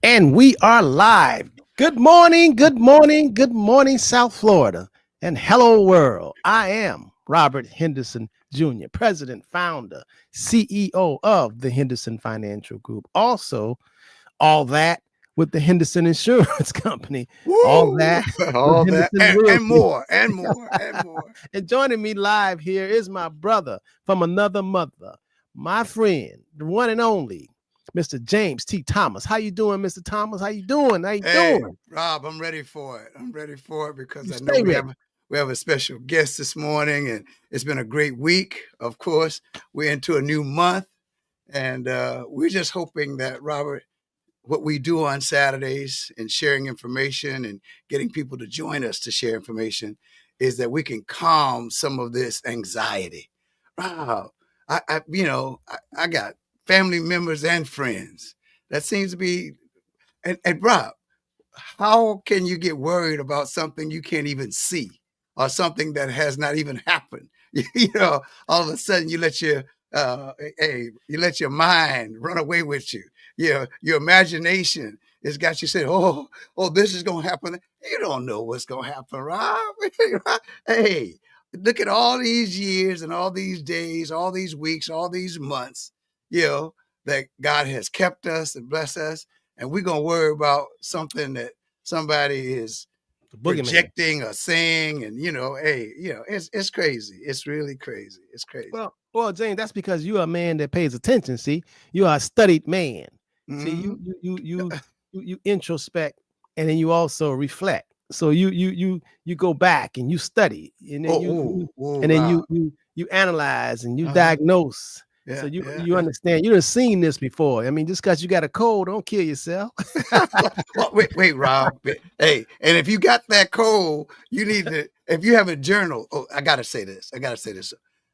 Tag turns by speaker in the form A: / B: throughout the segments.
A: And we are live. Good morning, good morning, good morning, South Florida. And hello, world. I am Robert Henderson Jr., President, Founder, CEO of the Henderson Financial Group. Also, all that with the Henderson Insurance Company. All
B: Woo!
A: that with
B: All that
A: Henderson
B: and
A: Realty.
B: more, and more, and more.
A: And joining me live here is my brother from another mother, my friend, the one and only, Mr. James T. Thomas. How you doing, Mr. Thomas? How you doing? How you
B: Hey,
A: doing?
B: Rob, I'm ready for it. I'm ready for it because
A: You
B: I know
A: stay ready.
B: we have a special guest this morning, and it's been a great week. Of course, we're into a new month, and we're just hoping that Robert, what we do on Saturdays and sharing information and getting people to join us to share information, is that we can calm some of this anxiety. Rob, I got family members and friends that seems to be, and Rob, how can you get worried about something you can't even see or something that has not even happened? All of a sudden you let your mind run away with you. Your imagination has got you saying, oh, this is gonna happen. You don't know what's gonna happen, Rob. Hey, look at all these years and all these days, all these weeks, all these months, that God has kept us and blessed us, and we're gonna worry about something that somebody is
A: The boogeyman.
B: projecting or saying, and it's crazy. It's really crazy. It's crazy.
A: Well, James, that's because you are a man that pays attention. See, you are a studied man. See,
B: Hmm.
A: you introspect, and then you also reflect. So you go back and you study, and then
B: Rob.
A: you analyze and you
B: Uh-huh.
A: diagnose. So
B: Yeah, yeah,
A: you
B: yeah.
A: understand. You done seen this before. I mean, just because you got a cold, don't kill yourself.
B: Well, wait, Rob. Hey, and if you got that cold, you need to. If you have a journal, I gotta say this.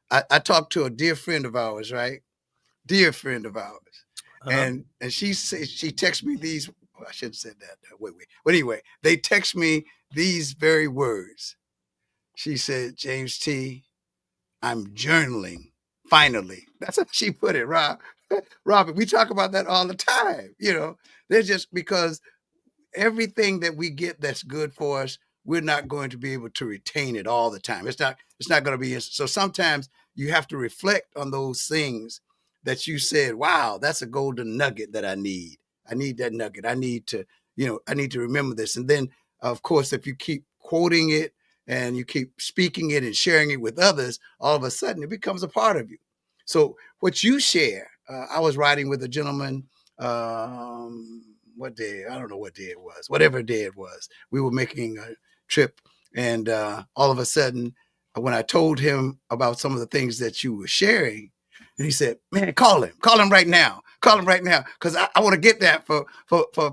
B: I talked to a dear friend of ours, right? Dear friend of ours,
A: Uh-huh.
B: and she texted me these. Well, I shouldn't have said that. Wait. But anyway, they text me these very words. She said, "James T, I'm journaling. Finally." That's how she put it, Rob. Robert, we talk about that all the time. They're just because everything that we get that's good for us, we're not going to be able to retain it all the time. It's not going to be so sometimes you have to reflect on those things that you said, wow, that's a golden nugget that I need. I need that nugget. I need to remember this. And then of course, if you keep quoting it and you keep speaking it and sharing it with others, all of a sudden it becomes a part of you. So what you share, I was riding with a gentleman, what day? I don't know what day it was. Whatever day it was, we were making a trip, and all of a sudden, when I told him about some of the things that you were sharing, and he said, "Man, call him right now, because I want to get that for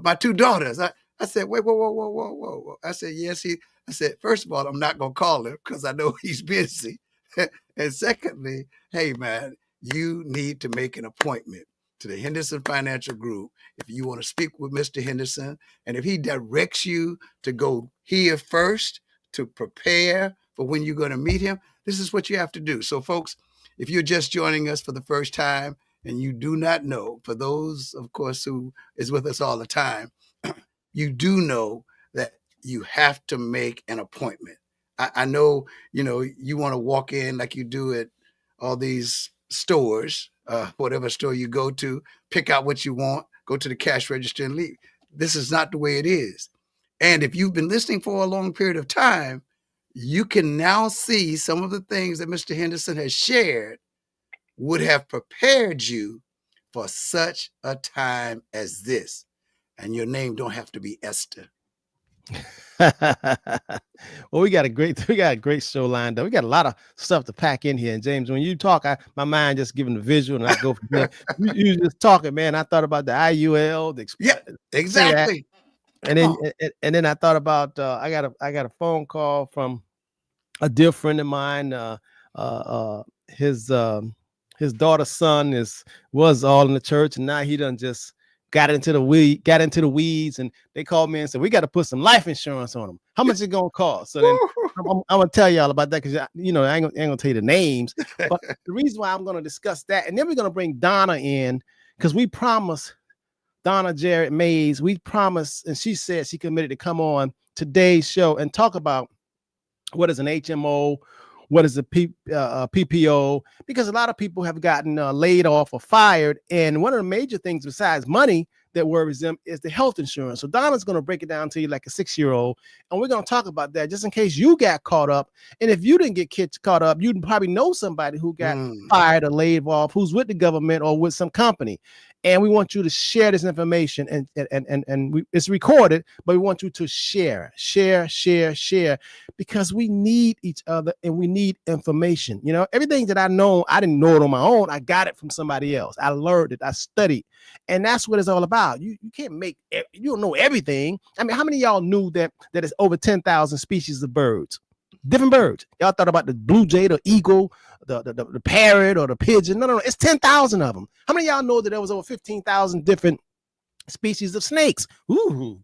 B: my two daughters." I said, "Wait, whoa." I said, "Yes, he." I said, "First of all, I'm not gonna call him because I know he's busy, and secondly, hey man, you need to make an appointment to the Henderson Financial Group if you want to speak with Mr. Henderson, and if he directs you to go here first to prepare for when you're going to meet him, this is what you have to do." So, folks, if you're just joining us for the first time and you do not know, for those, of course, who is with us all the time, you do know that you have to make an appointment. I know, you want to walk in like you do at all these stores, whatever store you go to, pick out what you want, go to the cash register and leave. This is not the way it is. And if you've been listening for a long period of time, you can now see some of the things that Mr. Henderson has shared would have prepared you for such a time as this. And your name don't have to be Esther.
A: Well, we got a great show lined up. We got a lot of stuff to pack in here. And James, when you talk, my mind just giving the visual, and I go from there. You just talking, man. I thought about the IUL,
B: Yeah,
A: say that,
B: exactly.
A: and
B: Come
A: then
B: on.
A: I thought about I got a phone call from a dear friend of mine. His daughter's son was all in the church, and now he done just got into the weeds, and they called me and said we got to put some life insurance on him. How much it gonna cost? So then I'm gonna tell y'all about that because I ain't gonna tell you the names, but the reason why I'm gonna discuss that, and then we're gonna bring Donna in because we promised Donna Jarrett Mays, we promised, and she said she committed to come on today's show and talk about what is an HMO, what is a PPO, because a lot of people have gotten laid off or fired. And one of the major things besides money that worries them is the health insurance. So Donna's going to break it down to you like a 6-year-old. And we're going to talk about that just in case you got caught up. And if you didn't get caught up, you probably know somebody who got fired or laid off, who's with the government or with some company. And we want you to share this information, and it's recorded, but we want you to share, because we need each other and we need information. You know, everything that I know, I didn't know it on my own. I got it from somebody else. I learned it. I studied. And that's what it's all about. You can't you don't know everything. I mean, how many of y'all knew that it's over 10,000 species of birds? Different birds. Y'all thought about the blue jay, the eagle, the parrot, or the pigeon. No, it's 10,000 of them. How many of y'all know that there was over 15,000 different species of snakes? Ooh.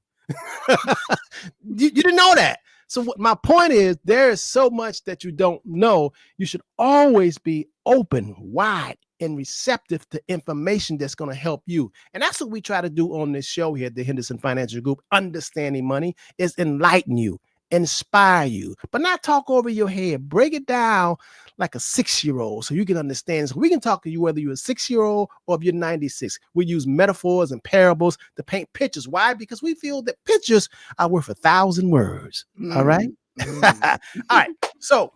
A: you didn't know that. So what my point is, there is so much that you don't know. You should always be open, wide, and receptive to information that's going to help you. And that's what we try to do on this show here at the Henderson Financial Group. Understanding money is enlighten you, inspire you, but not talk over your head. Break it down like a 6-year-old so you can understand. So we can talk to you whether you're a 6-year-old or if you're 96. We use metaphors and parables to paint pictures. Why? Because we feel that pictures are worth 1,000 words. All right. All right. So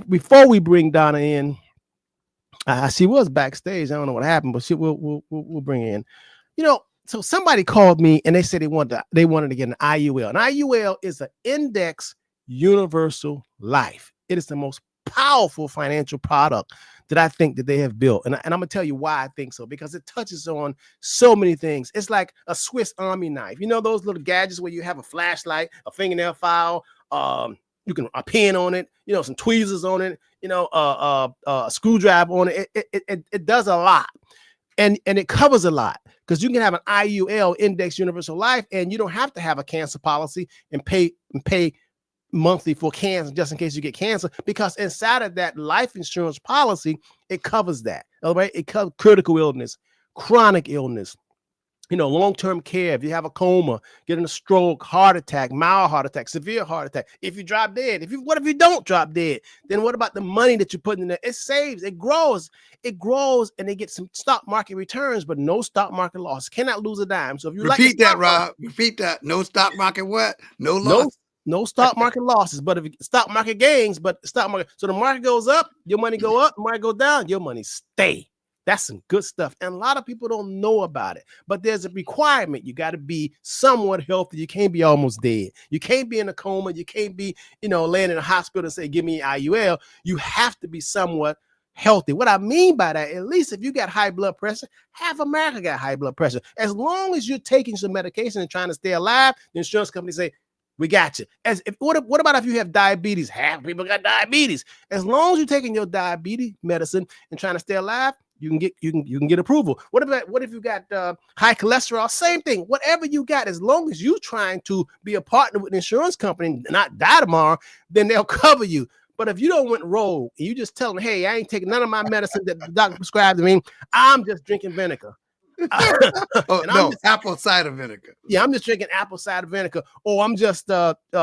A: before we bring Donna in, she was backstage. I don't know what happened, but we'll bring her in. You know, so somebody called me and they said they wanted to get an IUL. An IUL is an Index Universal Life. It is the most powerful financial product that I think that they have built. And I'm going to tell you why I think so, because it touches on so many things. It's like a Swiss Army knife. You know those little gadgets where you have a flashlight, a fingernail file, you can a pen on it, you know, some tweezers on it, you know, a screwdriver on it. It does a lot. And it covers a lot, because you can have an IUL, Index Universal Life, and you don't have to have a cancer policy and pay monthly for cancer just in case you get cancer, because inside of that life insurance policy, it covers that. All right, it covers critical illness, chronic illness, you know, long-term care. If you have a coma, getting a stroke, heart attack, mild heart attack, severe heart attack, if you drop dead, what if you don't drop dead? Then what about the money that you put in there? It saves, it grows, and they get some stock market returns, but no stock market loss. Cannot lose a dime. So if you
B: repeat that, Rob, repeat that. No stock market what? No loss.
A: No stock market losses, but if stock market gains, but stock market. So the market goes up, your money go up, the market go down, your money stay. That's some good stuff. And a lot of people don't know about it, but there's a requirement. You got to be somewhat healthy. You can't be almost dead. You can't be in a coma. You can't be, you know, laying in a hospital and say, give me IUL. You have to be somewhat healthy. What I mean by that, at least if you got high blood pressure, half America got high blood pressure. As long as you're taking some medication and trying to stay alive, the insurance company say, we got you. What about if you have diabetes? Half people got diabetes. As long as you're taking your diabetes medicine and trying to stay alive, you can get approval. What if you got high cholesterol? Same thing. Whatever you got, as long as you're trying to be a partner with an insurance company and not die tomorrow, then they'll cover you. But if you don't went rogue and you just tell them, hey, I ain't taking none of my medicine that the doctor prescribed to me, I'm just drinking vinegar.
B: Apple cider vinegar.
A: Yeah, I'm just drinking apple cider vinegar, or I'm just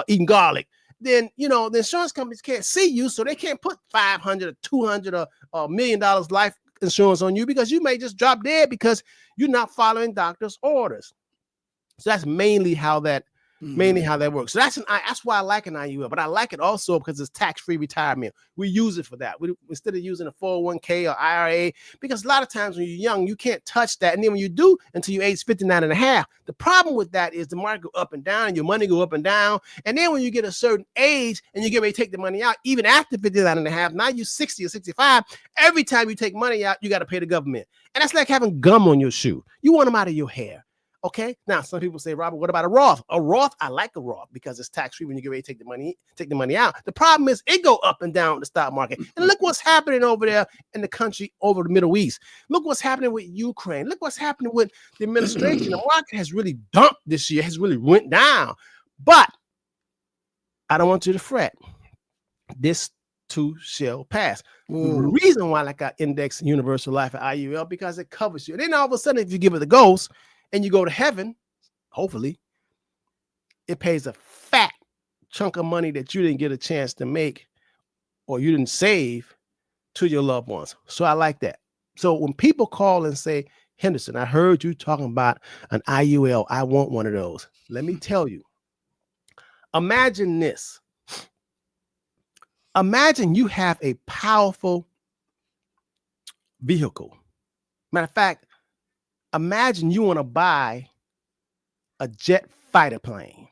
A: eating garlic. Then, you know, the insurance companies can't see you, so they can't put $500 or $200 or $1 million life insurance on you, because you may just drop dead because you're not following doctor's orders. So that's mainly how that works. So that's why I like an IUL, but I like it also because it's tax-free retirement. We use it for that. Instead of using a 401k or IRA, because a lot of times when you're young, you can't touch that. And then when you do, until you're age 59 and a half, the problem with that is the market go up and down and your money go up and down. And then when you get a certain age and you get ready to take the money out, even after 59 and a half, now you're 60 or 65, every time you take money out, you got to pay the government. And that's like having gum on your shoe. You want them out of your hair. Okay. Now, some people say, Robert, what about a Roth? A Roth, I like a Roth because it's tax-free when you get ready to take the money out. The problem is it go up and down the stock market. And look what's happening over there in the country, over the Middle East. Look what's happening with Ukraine. Look what's happening with the administration. The market has really dumped this year, has really went down. But I don't want you to fret. This too shall pass. The reason why I got Index Universal Life at IUL, because it covers you. And then all of a sudden, if you give it the ghost, and you go to heaven, hopefully, it pays a fat chunk of money that you didn't get a chance to make or you didn't save to your loved ones. So I like that. So when people call and say, Henderson, I heard you talking about an IUL. I want one of those. Let me tell you. Imagine this. Imagine you have a powerful vehicle. Matter of fact, imagine you want to buy a jet fighter plane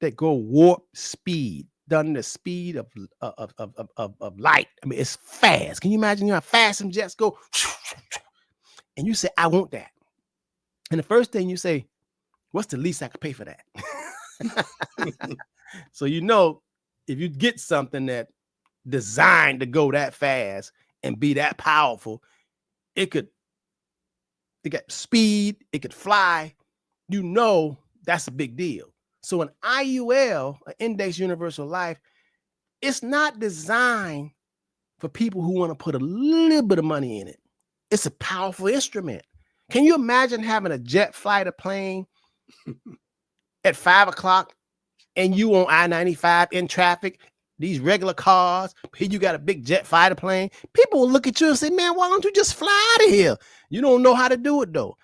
A: that go warp speed, done the speed of light. I mean, it's fast. Can you imagine how fast some jets go? And you say, I want that. And the first thing you say, what's the least I could pay for that? So you know, if you get something that designed to go that fast and be that powerful, it got speed, it could fly, you know that's a big deal. So an IUL, an Index Universal Life, it's not designed for people who want to put a little bit of money in it. It's a powerful instrument. Can you imagine having a jet fighter plane at 5 o'clock and you on I-95 in traffic, these regular cars, here you got a big jet fighter plane? People will look at you and say, man, why don't you just fly out of here? You don't know how to do it though.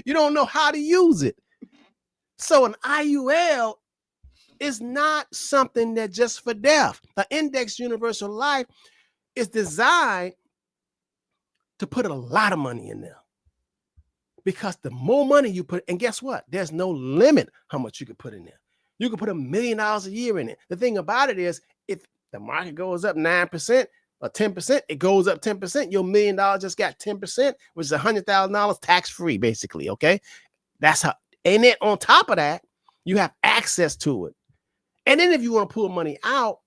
A: You don't know how to use it. So an IUL is not something that just for death. The Index Universal Life is designed to put a lot of money in there. Because the more money you put, and guess what? There's no limit how much you can put in there. You can put $1 million a year in it. The thing about it is, if the market goes up 9% or 10%, it goes up 10%. Your $1 million just got 10%, which is $100,000 tax-free, basically, okay? That's how, and then on top of that, you have access to it. And then if you want to pull money out,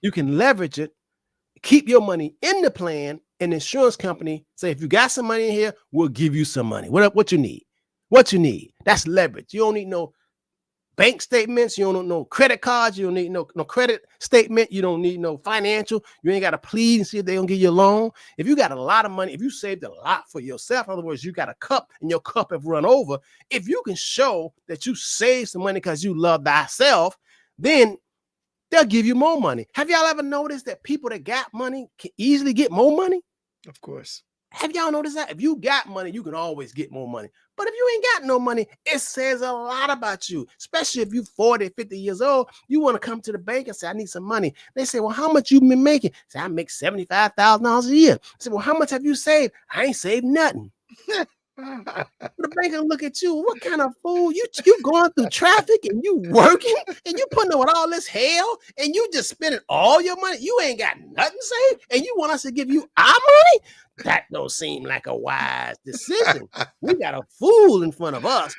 A: you can leverage it, keep your money in the plan, and the insurance company say, if you got some money in here, we'll give you some money. What you need? What you need? That's leverage. You don't need no bank statements. You don't need no credit cards. You don't need no credit statement. You don't need no financial. You ain't got to plead and see if they're going to give you a loan. If you got a lot of money, if you saved a lot for yourself, in other words, you got a cup and your cup have run over, if you can show that you saved some money because you love thyself, then they'll give you more money. Have y'all ever noticed that people that got money can easily get more money?
B: Of course.
A: Have y'all noticed that? If you got money, you can always get more money. But if you ain't got no money, it says a lot about you, especially if you're 40, 50 years old. You want to come to the bank and say, I need some money. They say, well, how much you been making? Say, I make $75,000 a year. I say, well, how much have you saved? I ain't saved nothing. The bank will look at you. What kind of fool? You going through traffic and you working and you putting up with all this hell and you just spending all your money. You ain't got nothing saved and you want us to give you our money? That don't seem like a wise decision. We got a fool in front of us.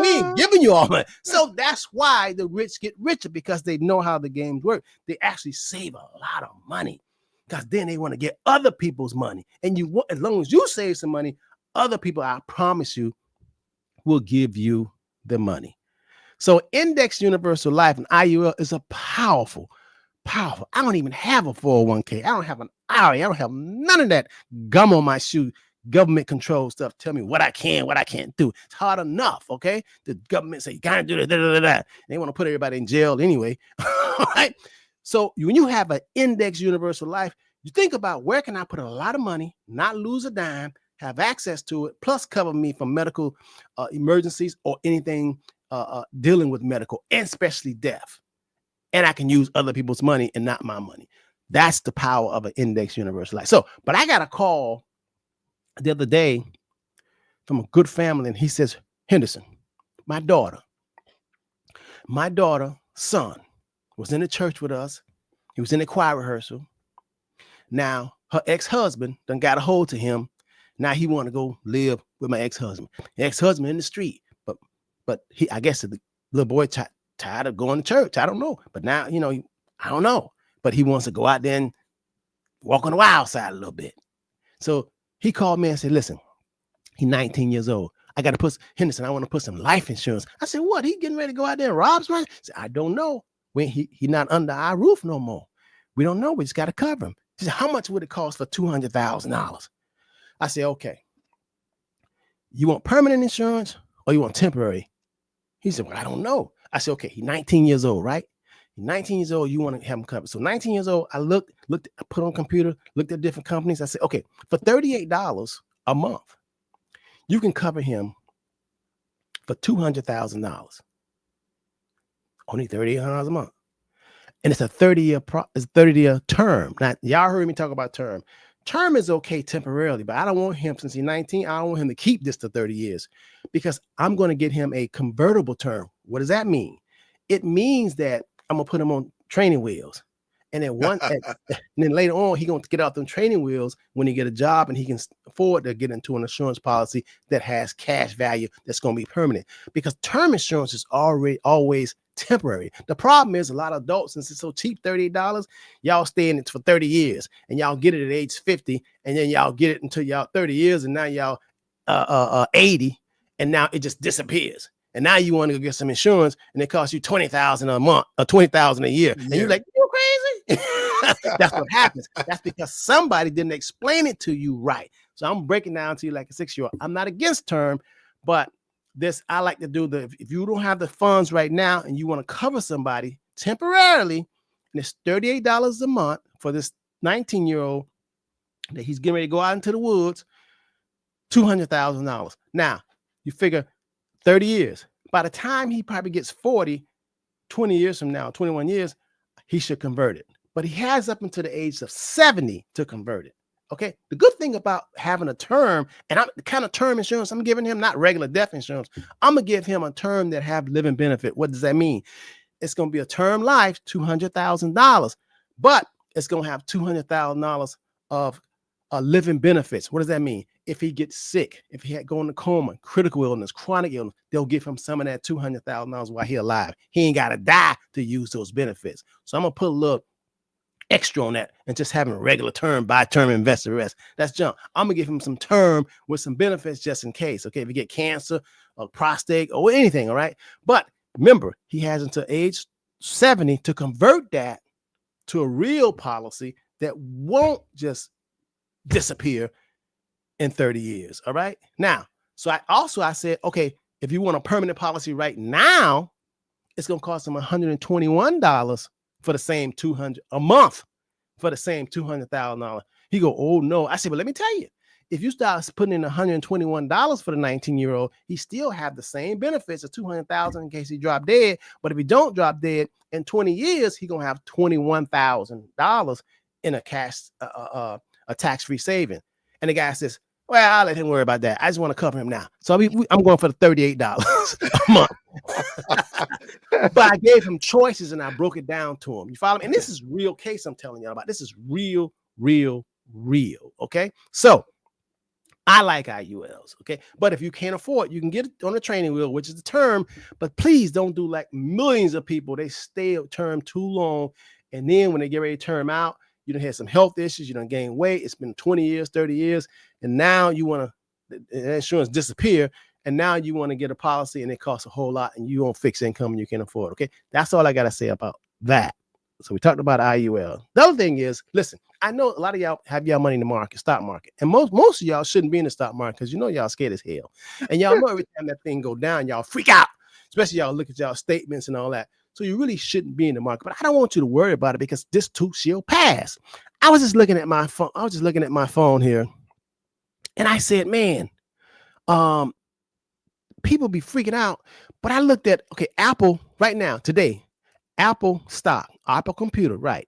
A: We ain't giving you all money. So that's why the rich get richer, because they know how the games work. They actually save a lot of money because then they want to get other people's money. And you want, as long as you save some money, other people, I promise you, will give you the money. So Index Universal Life and IUL is a powerful. I don't even have a 401k. I don't have an IRA. I don't have none of that gum on my shoe, government control stuff. Tell me what I can, what I can't do. It's hard enough, okay? The government say, you gotta do that. They want to put everybody in jail anyway. All right? So when you have an Index Universal Life, you think about, where can I put a lot of money, not lose a dime, have access to it, plus cover me from medical emergencies or anything dealing with medical, and especially death. And I can use other people's money and not my money. That's the power of an Index Universal Life. So, but I got a call the other day from a good family, and he says, Henderson, my daughter's son was in the church with us. He was in the choir rehearsal. Now, her ex-husband done got a hold to him. Now he want to go live with my ex-husband. The ex-husband in the street, but he, I guess the little boy tired of going to church. I don't know, but now, I don't know, but he wants to go out there and walk on the wild side a little bit. So he called me and said, listen, he's 19 years old. I got to put, Henderson, I want to put some life insurance. I said, what? He getting ready to go out there and rob somebody? I said, I don't know. When he not under our roof no more. We don't know. We just got to cover him. He said, how much would it cost for $200,000? I said, okay. You want permanent insurance or you want temporary? He said, well, I don't know. I said, okay, he's 19 years old, right? He's 19 years old, you want to have him covered. So 19 years old, I I put on computer, looked at different companies. I said, okay, for $38 a month, you can cover him for $200,000. Only $3,800 a month. And it's a 30-year term. Now, y'all heard me talk about term. Term is okay temporarily, but I don't want him, since he's 19, I don't want him to keep this to 30 years because I'm going to get him a convertible term. What does that mean? It means that I'm going to put him on training wheels. And then and then later on, he's going to get off them training wheels when he get a job and he can afford to get into an insurance policy that has cash value that's going to be permanent, because term insurance is always temporary. The problem is a lot of adults, since it's so cheap, $38, y'all stay in it for 30 years and y'all get it at age 50, and then y'all get it until y'all 30 years, and now y'all 80, and now it just disappears. And now you want to go get some insurance and it costs you $20,000 a month or $20,000 a year. And you're like, you crazy? That's what happens. That's because somebody didn't explain it to you right. So I'm breaking down to you like a 6-year-old. I'm not against term, but this, I like to do if you don't have the funds right now and you want to cover somebody temporarily, and it's $38 a month for this 19-year-old that he's getting ready to go out into the woods, $200,000. Now, you figure 30 years. By the time he probably gets 40, 20 years from now, 21 years, he should convert it. But he has up until the age of 70 to convert it. Okay. The good thing about having a term, and the kind of term insurance I'm giving him, not regular death insurance, I'm going to give him a term that have living benefit. What does that mean? It's going to be a term life, $200,000, but it's going to have $200,000 of living benefits. What does that mean? If he gets sick, if he had go into coma, critical illness, chronic illness, they'll give him some of that $200,000 while he's alive. He ain't got to die to use those benefits. So I'm going to put a little extra on that and just having a regular term by term investor rest. That's junk. I'm going to give him some term with some benefits just in case. Okay. If you get cancer or prostate or anything. All right. But remember, he has until age 70 to convert that to a real policy that won't just disappear in 30 years. All right. Now, so I said, okay, if you want a permanent policy right now, it's going to cost him $121 for the same $200 a month for the same $200,000. He go, oh no. I said, but let me tell you, if you start putting in $121 for the 19-year-old, he still have the same benefits of $200,000 in case he drop dead. But if he don't drop dead in 20 years, he gonna have $21,000 in a cash, a tax-free saving. And the guy says, well, I'll let him worry about that. I just want to cover him now. So I'm going for the $38 a month. But I gave him choices and I broke it down to him. You follow me? And this is real case I'm telling you about. This is real. Okay. So I like IULs. Okay. But if you can't afford, you can get it on a training wheel, which is the term. But please don't do like millions of people. They stay at term too long. And then when they get ready to term out, you done had some health issues, you done gained weight. It's been 20 years, 30 years. And now you want to, the insurance disappear. And now you want to get a policy and it costs a whole lot and you won't fix income and you can't afford. Okay. That's all I got to say about that. So we talked about IUL. The other thing is, listen, I know a lot of y'all have y'all money in the market, stock market. And most of y'all shouldn't be in the stock market because you know y'all scared as hell. And y'all know every time that thing go down, y'all freak out, especially y'all look at y'all statements and all that. So you really shouldn't be in the market, but I don't want you to worry about it because this too shall pass. I was just looking at my phone. Here, and I said, man, people be freaking out. But I looked at, okay, Apple right now, today, Apple stock, Apple computer, right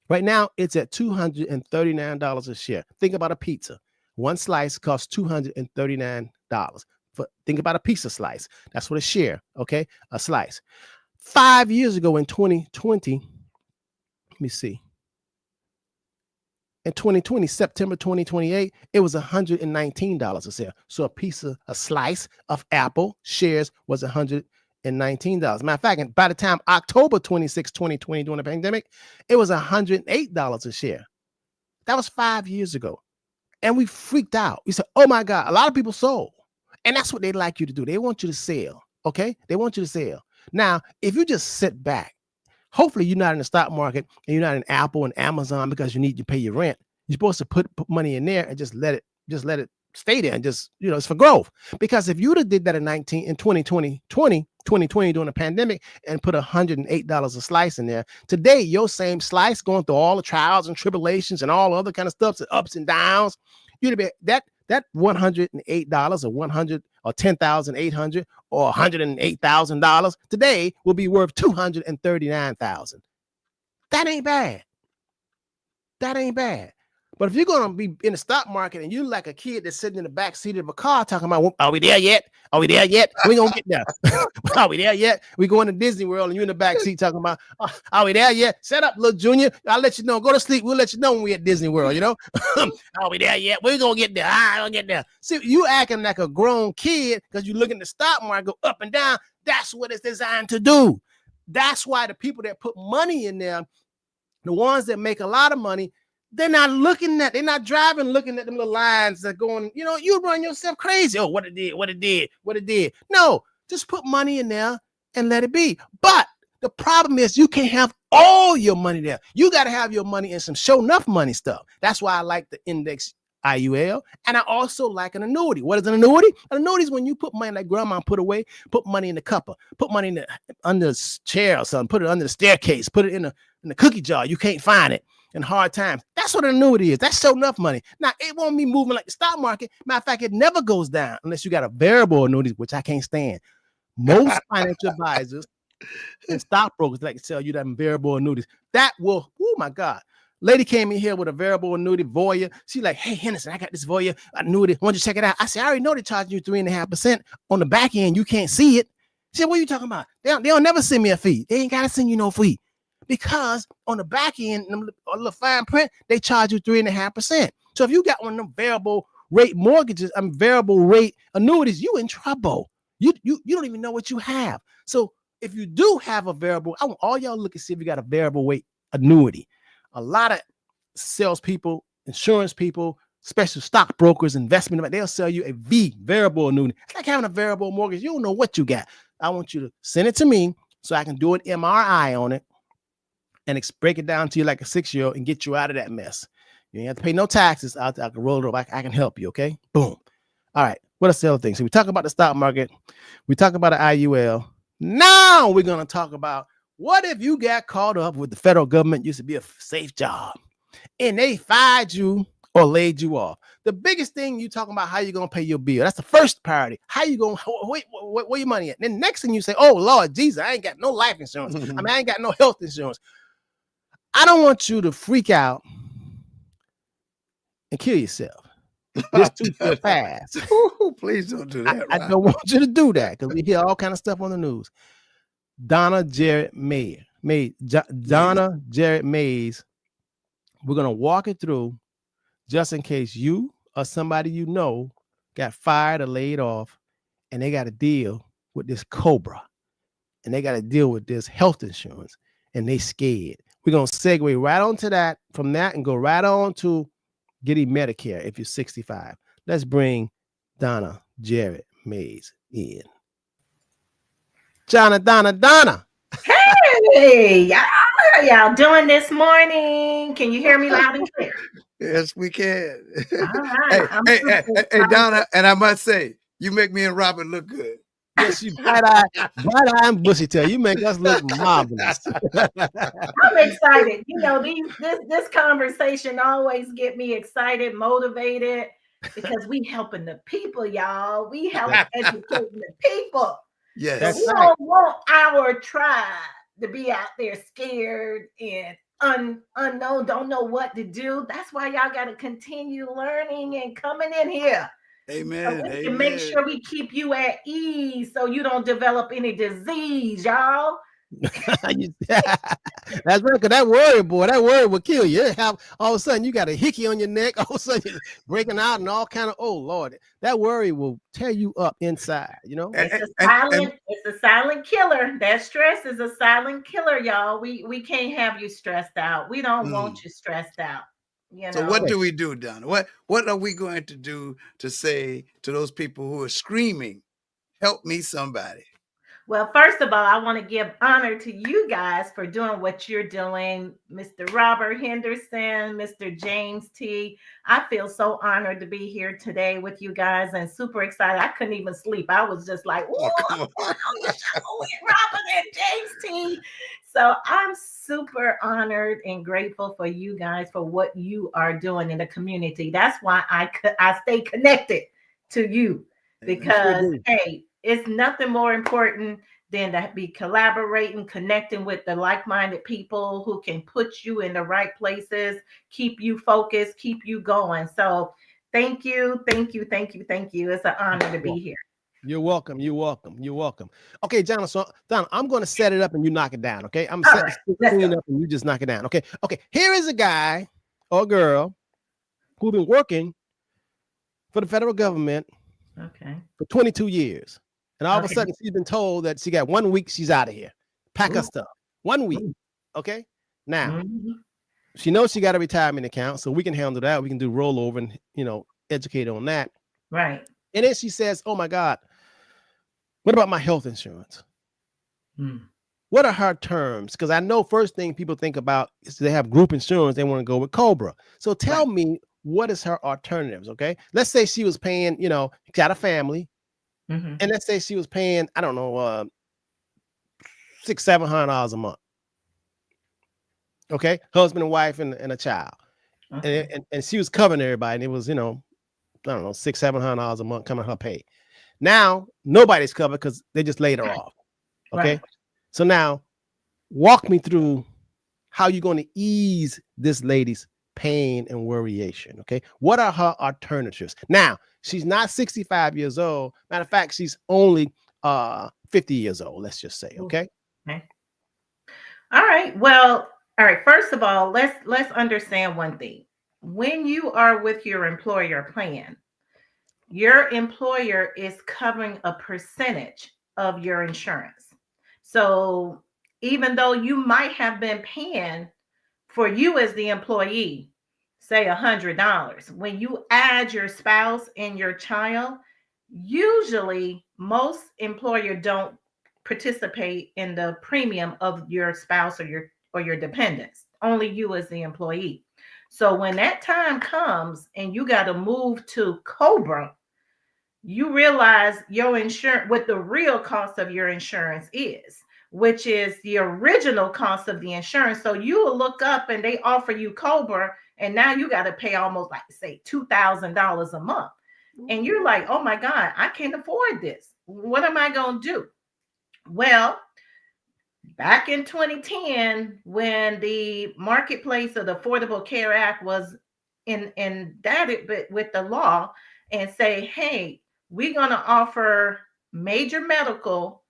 A: now, it's at $239 a share. Think about a pizza. One slice costs $239. Think about a pizza slice. That's what a share, okay, a slice. 5 years ago in 2020, let me see. In 2020, September 2028, it was $119 a share. So a slice of Apple shares was $119. Matter of fact, by the time October 26, 2020, during the pandemic, it was $108 a share. That was 5 years ago. And we freaked out. We said, oh my God, a lot of people sold. And that's what they like you to do. They want you to sell. Okay. They want you to sell. Now, if you just sit back, hopefully you're not in the stock market and you're not in Apple and Amazon because you need to pay your rent. You're supposed to put money in there and just let it stay there and just, it's for growth. Because if you'd have did that in 2020 during the pandemic and put $108 a slice in there, today your same slice going through all the trials and tribulations and all other kind of stuff, and ups and downs, you'd be that $108 or 100 or 10,800 or $108,000 today will be worth $239,000. That ain't bad. That ain't bad. But if you're going to be in the stock market and you're like a kid that's sitting in the back seat of a car talking about, are we there yet? Are we there yet? We going to get there. Are we there yet? We going to Disney World and you're in the back seat talking about, are we there yet? Shut up, little Junior. I'll let you know. Go to sleep. We'll let you know when we're at Disney World, Are we there yet? We're going to get there. I don't get there. See, you acting like a grown kid because you look at the stock market go up and down. That's what it's designed to do. That's why the people that put money in there, the ones that make a lot of money, they're not driving, looking at them little lines that going, you run yourself crazy. Oh, what it did. No, just put money in there and let it be. But the problem is you can't have all your money there. You got to have your money in some show enough money stuff. That's why I like the index IUL. And I also like an annuity. What is an annuity? An annuity is when you put money like grandma put away, put money in the cuppa, put money under the chair or something, put it under the staircase, put it in the cookie jar. You can't find it in hard times. That's what an annuity is. That's show enough money. Now, it won't be moving like the stock market. Matter of fact, it never goes down unless you got a variable annuity, which I can't stand. Most financial advisors and stockbrokers like to tell you that variable annuities. That will, oh my God. Lady came in here with a variable annuity, Voya. She like, hey, Henderson, I got this Voya annuity. Why don't you check it out? I said, I already know they charge you 3.5% on the back end. You can't see it. She said, what are you talking about? They'll never send me a fee. They ain't got to send you no fee. Because on the back end, a little fine print, they charge you 3.5%. So if you got one of them variable rate mortgages, variable rate annuities, you in trouble. You don't even know what you have. So if you do have a variable, I want all y'all look and see if you got a variable rate annuity. A lot of salespeople, insurance people, special stockbrokers, investment, they'll sell you a variable annuity. It's like having a variable mortgage. You don't know what you got. I want you to send it to me so I can do an MRI on it and break it down to you like a 6-year-old and get you out of that mess. You ain't have to pay no taxes. I can roll it over. I can help you, okay? Boom. All right. What else the other thing? So we talk about the stock market. We talk about the IUL. Now we're going to talk about what if you got caught up with the federal government used to be a safe job and they fired you or laid you off. The biggest thing you talking about how you going to pay your bill. That's the first priority. How you going to where your money at? Then next thing you say, oh, Lord Jesus, I ain't got no life insurance. I ain't got no health insurance. I don't want you to freak out and kill yourself. This too fast.
B: Please don't do that.
A: I don't want you to do that because we hear all kind of stuff on the news. Donna Jarrett Mays. We're gonna walk it through just in case you or somebody you know got fired or laid off, and they got to deal with this COBRA, and they got to deal with this health insurance, and they scared. We're going to segue right onto that from that and go right on to getting Medicare if you're 65. Let's bring Donna Jarrett Mays in. Donna.
C: Hey, how are y'all doing this morning? Can you hear me loud and clear?
B: Yes, we can.
C: All right.
B: Hey, Donna, and I must say, you make me and Robert look good.
A: Yes, you bright-eye and bushy tail. You make us look marvelous.
C: I'm excited. This conversation always get me excited, motivated, because we helping the people, y'all. We help educating the people.
B: Yes.
C: So we don't want our tribe to be out there scared and unknown, don't know what to do. That's why y'all got to continue learning and coming in here.
B: Amen.
C: So we can make sure we keep you at ease so you don't develop any disease, y'all.
A: That's right, because that worry will kill you. Have all of a sudden you got a hickey on your neck, all of a sudden you're breaking out and all kind of, oh Lord, that worry will tear you up inside,
C: It's a silent killer. That stress is a silent killer, y'all. We can't have you stressed out. We don't want you stressed out.
B: So what do we do, Donna? What are we going to do to say to those people who are screaming, help me somebody?
C: Well, first of all, I want to give honor to you guys for doing what you're doing, Mr. Robert Henderson, Mr. James T. I feel so honored to be here today with you guys and super excited. I couldn't even sleep. I was just like,
B: Oh,
C: "Ooh,
B: come
C: I'm
B: on.
C: going on the show with Robert and James T." So I'm super honored and grateful for you guys for what you are doing in the community. That's why I stay connected to you because hey, it's nothing more important than to be collaborating, connecting with the like-minded people who can put you in the right places, keep you focused, keep you going. So thank you, thank you, thank you, thank you. It's an honor to be here.
A: You're welcome. You're welcome. You're welcome. Okay, John. So, Don, I'm going to set it up and you knock it down. Okay, I'm
C: All
A: setting
C: right,
A: the
C: let's
A: scene
C: go.
A: up and you just knock it down. Okay. Okay. Here is a guy or girl who's been working for the federal government
C: Okay.
A: for 22 years, and all of a
C: Okay.
A: sudden she's been told that she got 1 week. She's out of here. Pack her
C: Ooh.
A: stuff. 1 week.
C: Ooh.
A: Okay. Now
C: Mhm.
A: she knows she got a retirement account, so we can handle that. We can do rollover and educate on that.
C: Right.
A: And then she says, "Oh my God, what about my health insurance?
C: Hmm.
A: What are her terms?" Because I know first thing people think about is they have group insurance. They want to go with Cobra. So tell me, what is her alternatives? Okay. Let's say she was paying, got a family.
C: Mhm.
A: And let's say she was paying, I don't know, $600-700 a month. Okay. Husband and wife and a child.
C: Okay.
A: And she was covering everybody. And it was, I don't know, $600-700 a month coming her pay. Now nobody's covered because they just laid her off. Okay.
C: Right.
A: So now walk me through how you're going to ease this lady's pain and worryation. Okay. What are her alternatives? Now, she's not 65 years old. Matter of fact, she's only 50 years old, let's just say. Okay.
C: Okay. All right. Well, all right. First of all, let's understand one thing. When you are with your employer plan, your employer is covering a percentage of your insurance. So even though you might have been paying for you as the employee, say $100, when you add your spouse and your child, usually most employer don't participate in the premium of your spouse or your dependents, only you as the employee. So when that time comes and you got to move to Cobra, you realize your insurance, what the real cost of your insurance is, which is the original cost of the insurance. So you will look up and they offer you Cobra, and now you got to pay almost like say $2,000 a month. And you're like, oh my God, I can't afford this. What am I going to do? Well, back in 2010, when the marketplace of the Affordable Care Act was indicted with the law and say, hey, we're going to offer major medical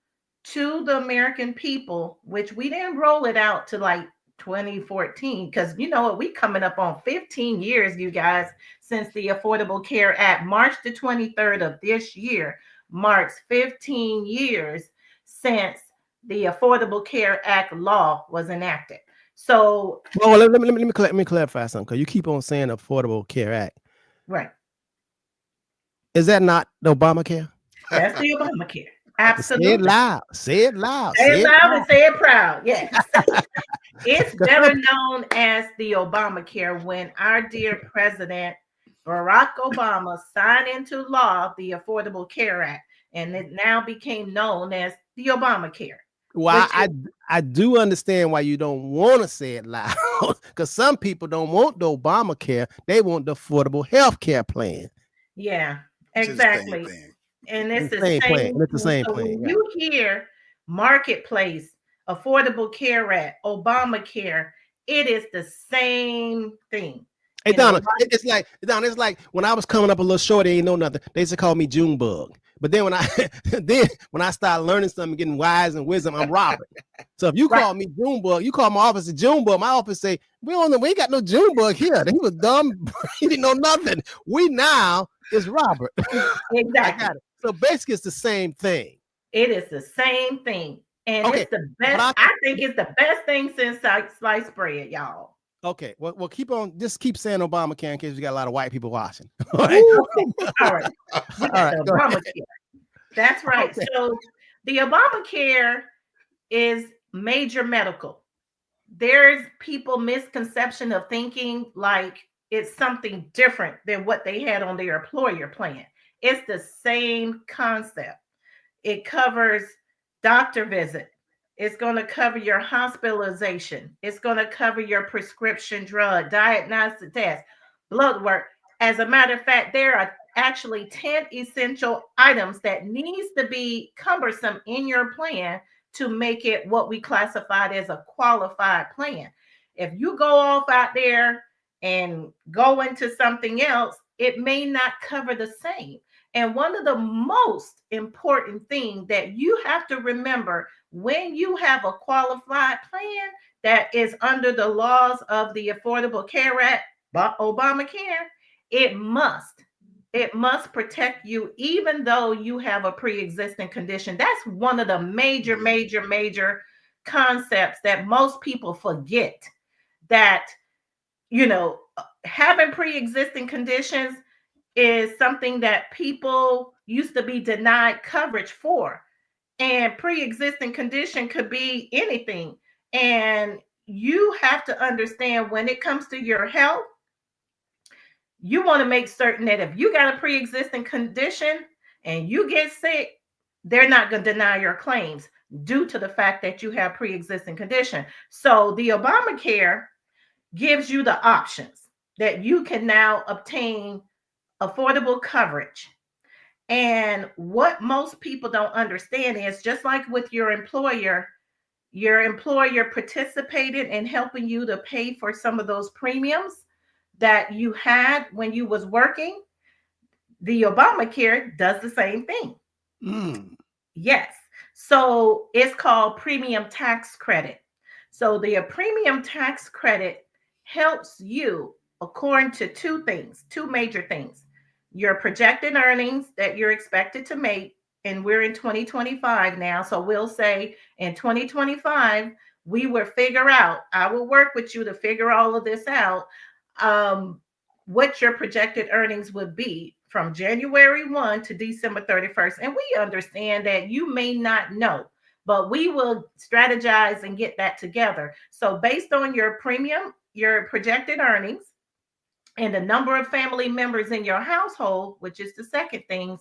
C: to the American people, which we didn't roll it out to like 2014, because you know what, we coming up on 15 years, you guys, since the Affordable Care Act. March the 23rd of this year marks 15 years since the Affordable Care Act law was enacted. So,
A: well, let me clarify something, because you keep on saying Affordable Care Act.
C: right.
A: Is that not the Obamacare?
C: That's the Obamacare. Absolutely.
A: Say it loud. Say it loud.
C: Say it loud and say it proud. Yes. It's better known as the Obamacare when our dear President Barack Obama signed into law the Affordable Care Act, and it now became known as the Obamacare.
A: Well, I do understand why you don't want to say it loud, because some people don't want the Obamacare. They want the Affordable Health Care Plan.
C: Yeah, exactly. And it's the same
A: plan. It's the same
C: so
A: plan.
C: When you hear Marketplace, Affordable Care Act, Obamacare, it is the same thing.
A: Hey, Donna, it's like when I was coming up a little short, they ain't know nothing. They used to call me Junebug. But then when I started learning something, getting wise and wisdom, I'm Robert. So if you call me Junebug, you call my office a Junebug. My office say, we ain't got no Junebug here. He was dumb. He didn't know nothing. We now is Robert.
C: Exactly.
A: So basically, it's the same thing.
C: It is the same thing. And it's the best. I think it's the best thing since sliced bread, y'all.
A: Okay. Well, just keep saying Obamacare in case we got a lot of white people watching.
C: All right. All right. Obamacare. That's right. Okay. So The Obamacare is major medical. There's people misconception of thinking like it's something different than what they had on their employer plan. It's the same concept. It covers doctor visit. It's going to cover your hospitalization. It's going to cover your prescription drug, diagnostic test, blood work. As a matter of fact, there are actually 10 essential items that needs to be cumbersome in your plan to make it what we classified as a qualified plan. If you go off out there and go into something else, it may not cover the same. And one of the most important things that you have to remember when you have a qualified plan that is under the laws of the Affordable Care Act, Obamacare, it must protect you even though you have a pre-existing condition. That's one of the major concepts that most people forget, that having pre-existing conditions is something that people used to be denied coverage for. And pre-existing condition could be anything. And you have to understand when it comes to your health, you want to make certain that if you got a pre-existing condition and you get sick, they're not going to deny your claims due to the fact that you have pre-existing condition. So the Obamacare gives you the options that you can now obtain affordable coverage. And what most people don't understand is, just like with your employer participated in helping you to pay for some of those premiums that you had when you was working. The Obamacare does the same thing. Yes. So it's called premium tax credit. So the premium tax credit helps you according to two major things. Your projected earnings that you're expected to make, and we're in 2025 now. So we'll say in 2025, I will work with you to figure all of this out, what your projected earnings would be from January 1 to December 31st. And we understand that you may not know, but we will strategize and get that together. So based on your premium, your projected earnings, and the number of family members in your household, which is the second thing,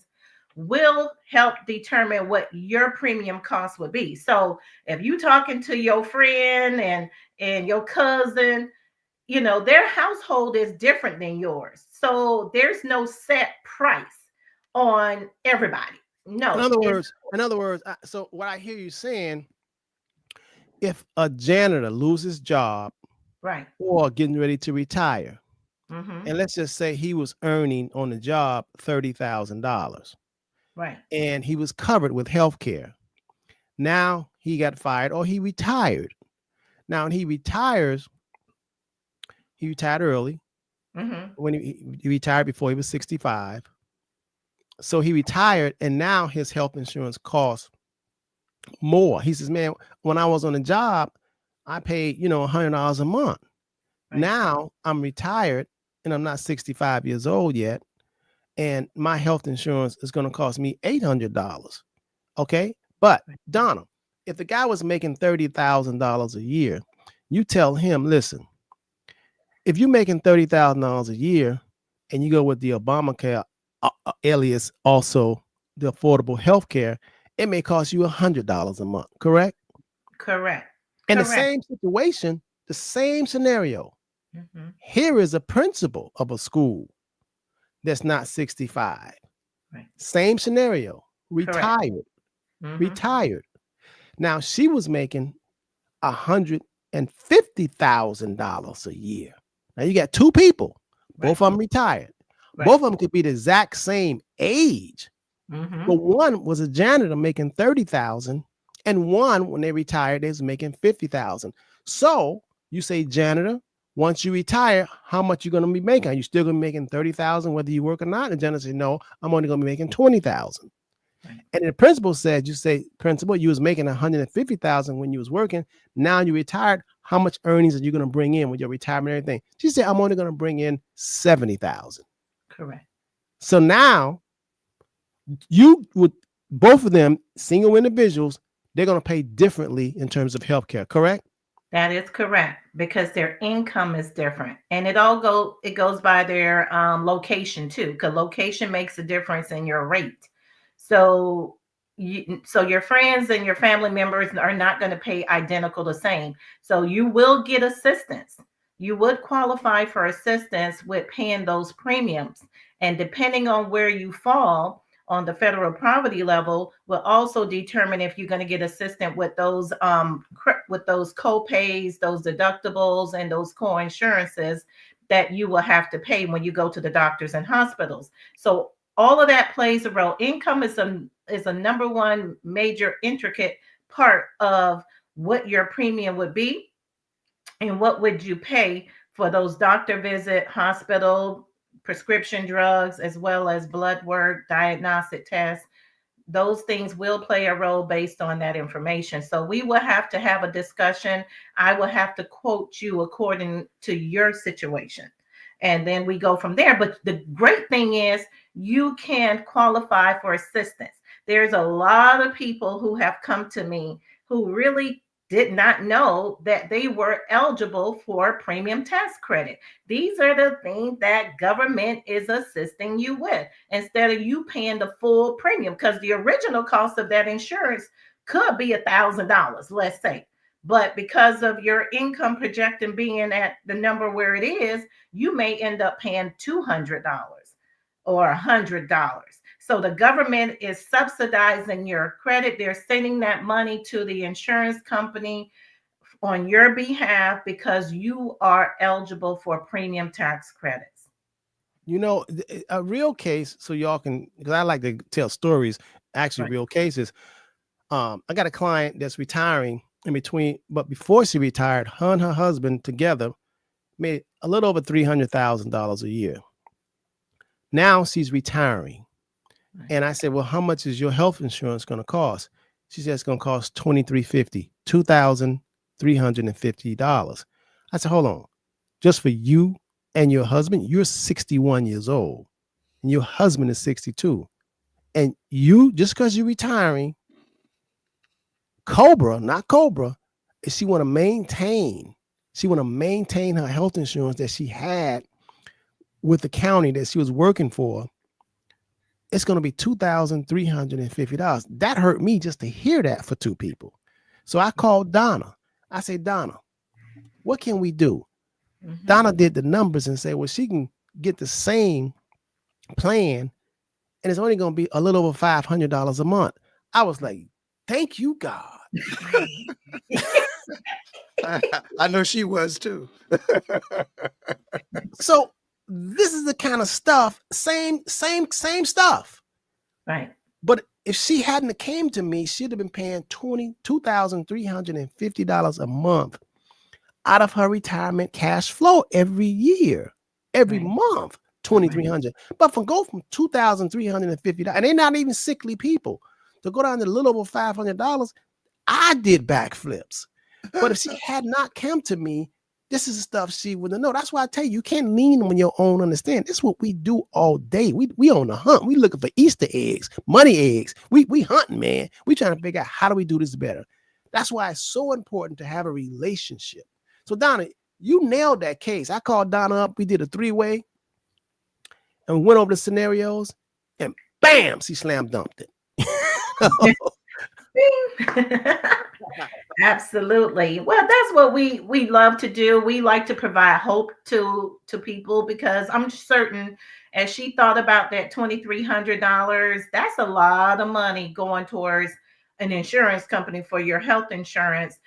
C: will help determine what your premium cost would be. So if you're talking to your friend and your cousin, their household is different than yours. So there's no set price on everybody. No.
A: In other words, so what I hear you saying, if a janitor loses job,
C: right,
A: or getting ready to retire,
C: mm-hmm.
A: and let's just say he was earning on the job $30,000,
C: right,
A: and he was covered with health care. Now he got fired or he retired. Now, when he retires, he retired early.
C: Mm-hmm.
A: When he retired before he was 65. So he retired, and now his health insurance costs more. He says, man, when I was on the job, I paid, $100 a month. Right. Now I'm retired and I'm not 65 years old yet, and my health insurance is going to cost me $800. Okay. But Donna, if the guy was making $30,000 a year, you tell him, listen, if you're making $30,000 a year and you go with the Obamacare, alias also the affordable health care, it may cost you $100 a month. Correct?
C: Correct.
A: And the same situation, the same scenario. Mm-hmm. Here is a principal of a school that's not 65. Right. Same scenario. Retired. Mm-hmm. Retired. Now she was making $150,000 a year. Now you got two people, both of them retired. Right. Both of them could be the exact same age. Mm-hmm. But one was a janitor making $30,000, and one, when they retired, they was making $50,000. So you say, janitor, once you retire, how much you going to be making? Are you still going to be making $30,000 whether you work or not? And the janitor said, no, I'm only going to be making $20,000. Right. And the principal said, you say, principal, you was making $150,000 when you was working. Now you retired. How much earnings are you going to bring in with your retirement and everything? She said, I'm only going to bring in $70,000.
C: Correct.
A: So now you would both of them, single individuals, they're going to pay differently in terms of healthcare, correct?
C: That is correct because their income is different, and it goes by their location too, because location makes a difference in your rate. So so your friends and your family members are not going to pay identical the same. So you will get assistance. You would qualify for assistance with paying those premiums, and depending on where you fall on the federal poverty level will also determine if you're going to get assistance with those co-pays, those deductibles, and those co-insurances that you will have to pay when you go to the doctors and hospitals. So all of that plays a role. Income is a number one major intricate part of what your premium would be and what would you pay for those doctor visit, hospital, prescription drugs, as well as blood work, diagnostic tests. Those things will play a role based on that information. So we will have to have a discussion. I will have to quote you according to your situation. And then we go from there. But the great thing is you can qualify for assistance. There's a lot of people who have come to me who really did not know that they were eligible for premium tax credit. These are the things that government is assisting you with instead of you paying the full premium, because the original cost of that insurance could be $1,000, let's say. But because of your income projecting being at the number where it is, you may end up paying $200 or $100. So the government is subsidizing your credit. They're sending that money to the insurance company on your behalf because you are eligible for premium tax credits.
A: You know, a real case, so y'all can, because I like to tell stories, actually
C: Right.
A: real cases. I got a client that's retiring but before she retired, her and her husband together made a little over $300,000 a year. Now she's retiring.
C: Right.
A: And I said, well, how much is your health insurance going to cost? She said, it's going to cost $2,350. I said, hold on. Just for you and your husband, you're 61 years old and your husband is 62. And you, just because you're retiring, not Cobra, she want to maintain her health insurance that she had with the county that she was working for. It's going to be $2,350. That hurt me just to hear that for two people. So I called Donna. I said, Donna, what can we do? Mm-hmm. Donna did the numbers and said, well, she can get the same plan and it's only going to be a little over $500 a month. I was like, thank you, God.
B: I know she was too.
A: So this is the kind of stuff, same stuff.
C: Right.
A: But if she hadn't came to me, she'd have been paying $2,350 a month out of her retirement cash flow every year, every month, $2,300. But from $2,350, and they're not even sickly people, to go down to a little over $500, I did backflips. But if she had not come to me, this is the stuff she wouldn't know. That's why I tell you, you can't lean on your own understanding. This is what we do all day. We on the hunt. We looking for Easter eggs, money eggs. We hunting, man. We trying to figure out how do we do this better. That's why it's so important to have a relationship. So Donna, you nailed that case. I called Donna up. We did a 3-way and we went over the scenarios and bam, she slam dumped it.
C: Absolutely. Well, that's what we love to do. We like to provide hope to people because I'm certain as she thought about that $2,300, that's a lot of money going towards an insurance company for your health insurance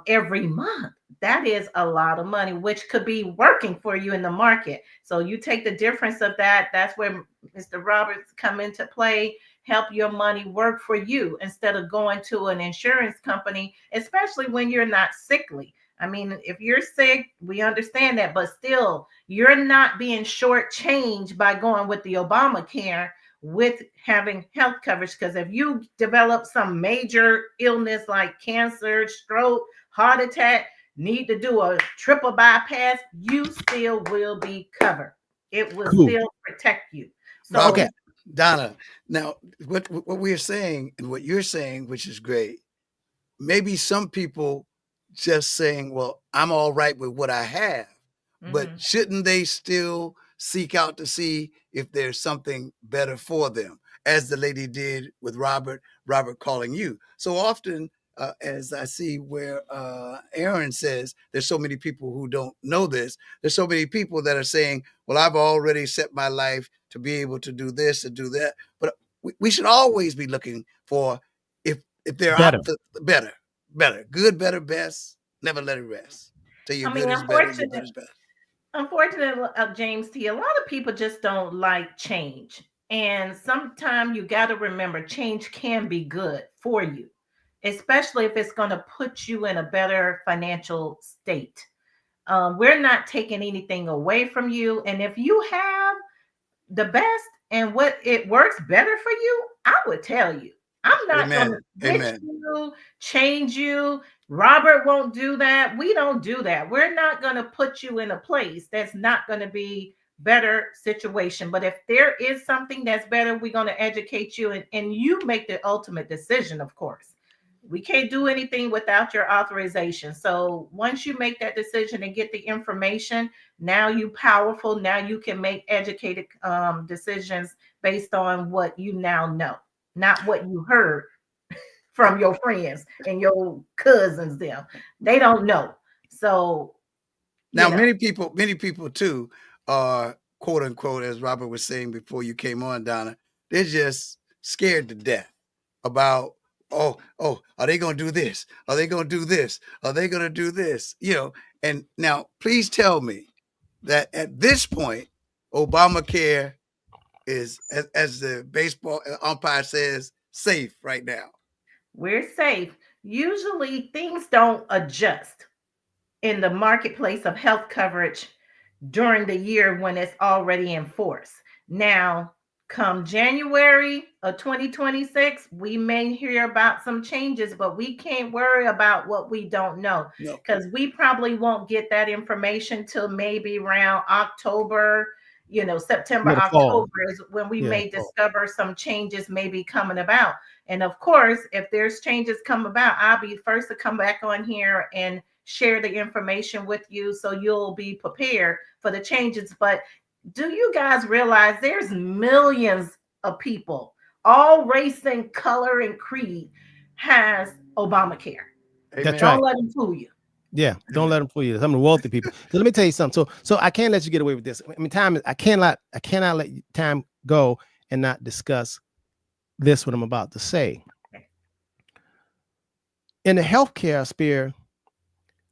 C: every month. That is a lot of money, which could be working for you in the market. So you take the difference of that. That's where Mr. Roberts come into play. Help your money work for you instead of going to an insurance company, especially when you're not sickly. I mean, if you're sick, we understand that, but still, you're not being shortchanged by going with the Obamacare with having health coverage. Because if you develop some major illness like cancer, stroke, heart attack, need to do a triple bypass, you still will be covered. It will still protect you. So
A: okay.
B: Donna, now what we're saying and what you're saying, which is great, maybe some people just saying, well, I'm all right with what I have, but
C: Mhm.
B: shouldn't they still seek out to see if there's something better for them, as the lady did with Robert calling you? So often, as I see where Aaron says, there's so many people who don't know this. There's so many people that are saying, well, I've already set my life to be able to do this and do that. But we should always be looking for if there are
A: Better.
B: better, good, better, best. Never let it rest. Till your
C: I mean,
B: good is better, your better is better.
C: unfortunately, James T, a lot of people just don't like change. And sometimes you got to remember change can be good for you, especially if it's going to put you in a better financial state. We're not taking anything away from you. And if you have the best and what it works better for you, I would tell you. I'm not going to
B: Amen.
C: switch
B: Amen.
C: you, change you. Robert won't do that. We don't do that. We're not going to put you in a place that's not going to be better situation. But if there is something that's better, we're going to educate you and you make the ultimate decision, of course. We can't do anything without your authorization. So once you make that decision and get the information, now you powerful. Now you can make educated decisions based on what you now know, not what you heard from your friends and your cousins. Them they don't know. So
B: Now,
C: you know,
B: many people too are quote unquote, as Robert was saying before you came on, Donna, they're just scared to death about, are they going to do this? Are they going to do this? Are they going to do this? And now please tell me that at this point, Obamacare is, as the baseball umpire says, safe right now.
C: we're safe. Usually things don't adjust in the marketplace of health coverage during the year when it's already in force. Now, come January of 2026, we may hear about some changes, but we can't worry about what we don't know
B: No.
C: because we probably won't get that information till maybe around October. September,
A: Yeah, the fall.
C: October is when we
A: Yeah.
C: may discover some changes may be coming about. And of course, if there's changes come about, I'll be first to come back on here and share the information with you so you'll be prepared for the changes. But do you guys realize there's millions of people, all race and color and creed, has Obamacare?
A: That's
B: Amen.
C: Don't
A: right.
C: let them fool you.
A: Yeah, don't
B: Amen.
A: let them fool you. Some of the wealthy people. So let me tell you something. So I can't let you get away with this. I mean, I cannot let time go and not discuss this. What I'm about to say. In the healthcare sphere,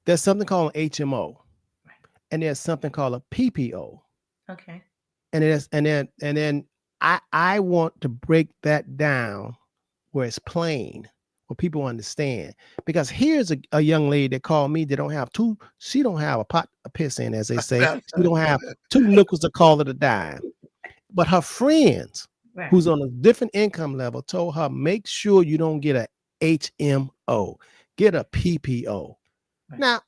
A: there's something called an HMO, and there's something called a PPO,
C: Okay.
A: and then I want to break that down where it's plain, where people understand. Because here's a young lady that called me that she don't have a pot of piss in, as they say. She don't have two nickels to call it a dime. But her friends,
C: Right.
A: who's on a different income level, told her, make sure you don't get a HMO, get a PPO.
C: Right.
A: Now,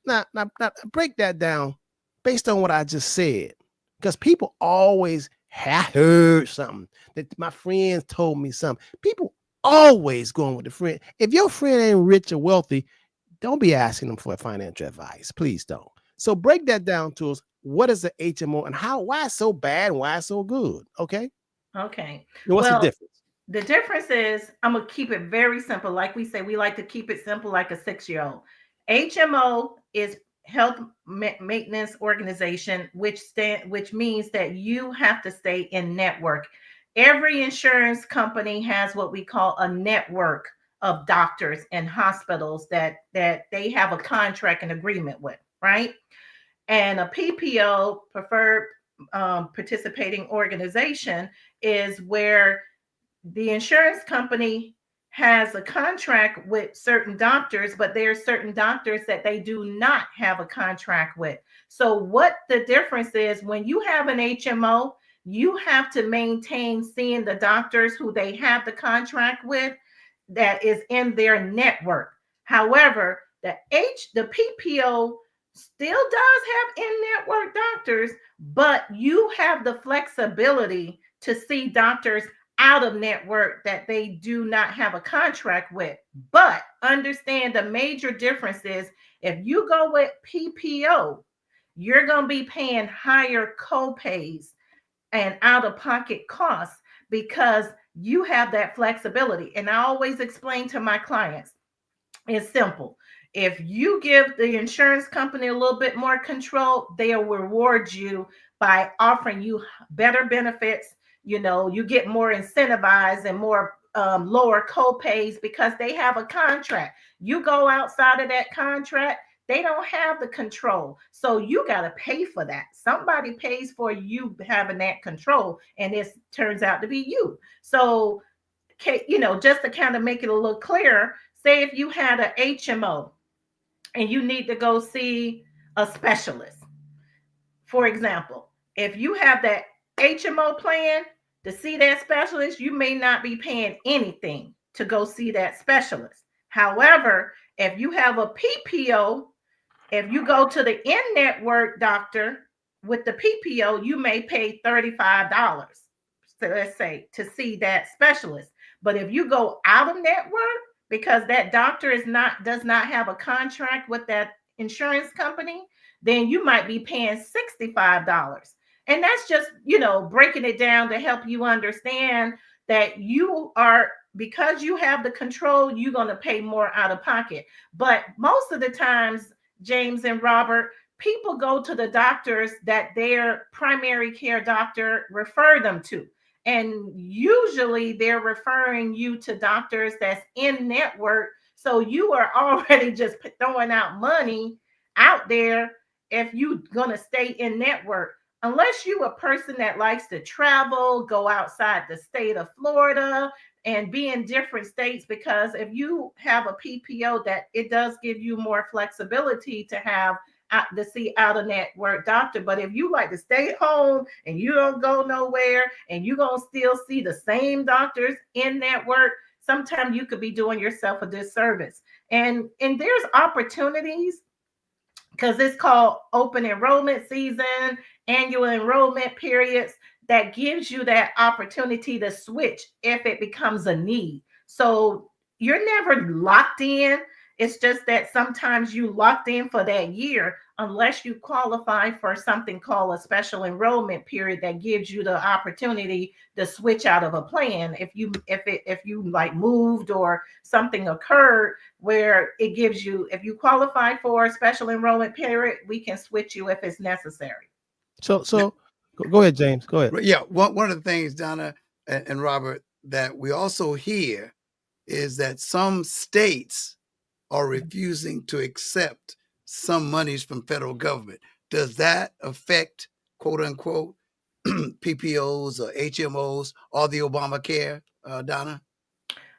A: break that down based on what I just said. Because people always have heard something that my friends told me something. People always going with the friend. If your friend ain't rich or wealthy, don't be asking them for financial advice. Please don't. So break that down to us. What is the HMO and why it's so bad and why it's so good? Okay.
C: Okay.
A: What's the
C: Well,
A: difference?
C: the difference is I'm going to keep it very simple. Like we say, we like to keep it simple like a 6-year-old. HMO is Health Maintenance Organization, which means that you have to stay in network. Every insurance company has what we call a network of doctors and hospitals that they have a contract and agreement with, right? And a PPO, preferred participating organization, is where the insurance company has a contract with certain doctors, but there are certain doctors that they do not have a contract with. So, what the difference is when you have an HMO, you have to maintain seeing the doctors who they have the contract with that is in their network. However, the PPO still does have in-network doctors, but you have the flexibility to see doctors out of network that they do not have a contract with. But understand the major difference is if you go with PPO, you're going to be paying higher co-pays and out-of-pocket costs because you have that flexibility. And I always explain to my clients, it's simple. If you give the insurance company a little bit more control, they'll reward you by offering you better benefits. You get more incentivized and more lower co-pays because they have a contract. You go outside of that contract, they don't have the control. So you got to pay for that. Somebody pays for you having that control, and it turns out to be you. So, just to kind of make it a little clearer, say if you had an HMO and you need to go see a specialist. For example, if you have that HMO plan to see that specialist, you may not be paying anything to go see that specialist. However, if you have a PPO, if you go to the in-network doctor with the PPO, you may pay $35, so let's say, to see that specialist. But if you go out of network, because that doctor does not have a contract with that insurance company, then you might be paying $65. And that's just, breaking it down to help you understand that because you have the control, you're going to pay more out of pocket. But most of the times, James and Robert, people go to the doctors that their primary care doctor referred them to. And usually they're referring you to doctors that's in network. So you are already just throwing out money out there if you're going to stay in network. Unless you're a person that likes to travel, go outside the state of Florida and be in different states, because if you have a PPO, that it does give you more flexibility to have to see out of network doctor. But if you like to stay home and you don't go nowhere and you're going to still see the same doctors in network, sometimes you could be doing yourself a disservice. And there's opportunities, because it's called open enrollment season, annual enrollment periods, that gives you that opportunity to switch if it becomes a need. So you're never locked in. It's just that sometimes you locked in for that year unless you qualify for something called a special enrollment period that gives you the opportunity to switch out of a plan. If you like moved or something occurred where it gives you, if you qualify for a special enrollment period, we can switch you if it's necessary.
A: So go ahead, James. Go ahead.
B: Yeah, one of the things, Donna and Robert, that we also hear is that some states are refusing to accept some monies from federal government. Does that affect, quote unquote, PPOs or HMOs or the Obamacare, Donna?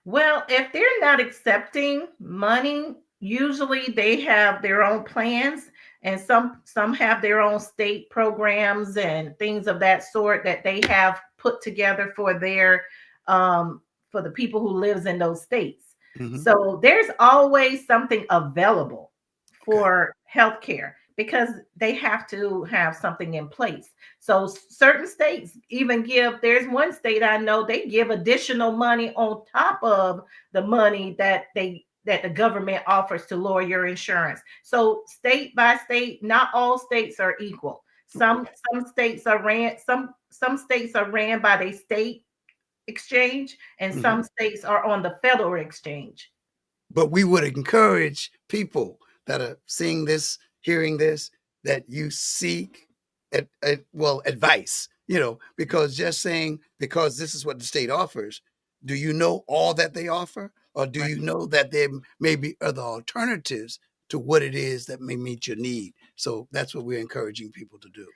C: Well, if they're not accepting money, usually they have their own plans, and some have their own state programs and things of that sort that they have put together for their for the people who lives in those states. Mm-hmm. So there's always something available for healthcare because they have to have something in place. So certain states even there's one state I know, they give additional money on top of the money that the government offers to lower your insurance. So state by state, not all states are equal. Some states are some states are ran by the state exchange, and some states are on the federal exchange.
B: But we would encourage people that are seeing this, hearing this, that you seek advice, because just saying, because this is what the state offers, do you know all that they offer? Or do you know that there may be other alternatives to what it is that may meet your need? So that's what we're encouraging people to do.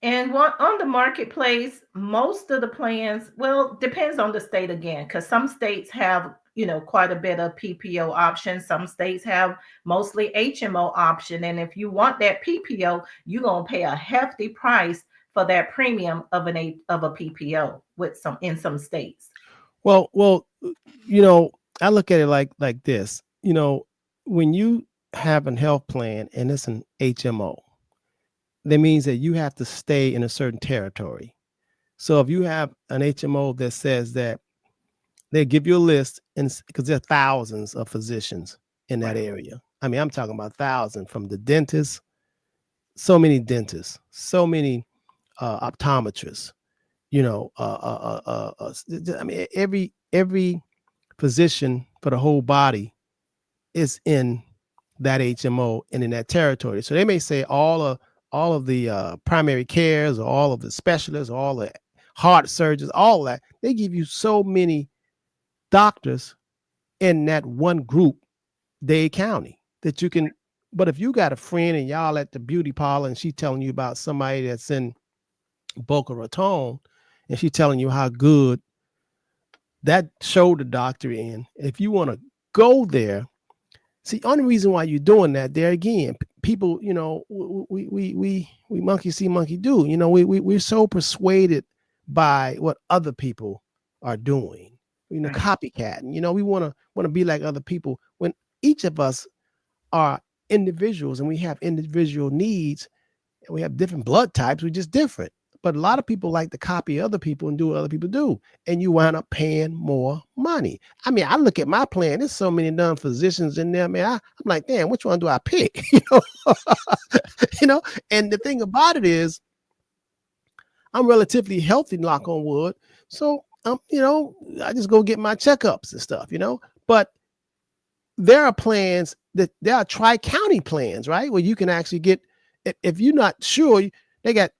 C: And on the marketplace, most of the plans, well, depends on the state again, because some states have, quite a bit of PPO options. Some states have mostly HMO option. And if you want that PPO, you're going to pay a hefty price for that premium of a PPO in some states.
A: Well, I look at it like this. When you have a health plan and it's an HMO, that means that you have to stay in a certain territory. So if you have an HMO that says that they give you a list, and because there are thousands of physicians in that area. I mean, I'm talking about thousands, from the dentists, so many dentists, so many optometrists. I mean, every physician for the whole body is in that HMO and in that territory. So they may say all of the primary cares, or all of the specialists, or all the heart surgeons, all that. They give you so many doctors in that one group, Dade County, that you can. But if you got a friend and y'all at the beauty parlor and she telling you about somebody that's in Boca Raton, and she telling you how good that shoulder doctor in, if you want to go there, see, only reason why you're doing that, there again, people, we monkey see, monkey do. We're so persuaded by what other people are doing. Copycatting. We want to be like other people, when each of us are individuals and we have individual needs, and we have different blood types. We're just different. But a lot of people like to copy other people and do what other people do, and you wind up paying more money. I mean, I look at my plan. There's so many dumb physicians in there, man. I'm like, damn, which one do I pick? And the thing about it is, I'm relatively healthy, knock on wood. So, I just go get my checkups and stuff, But there are plans there are tri-county plans, right? Where you can actually get, if you're not sure, they got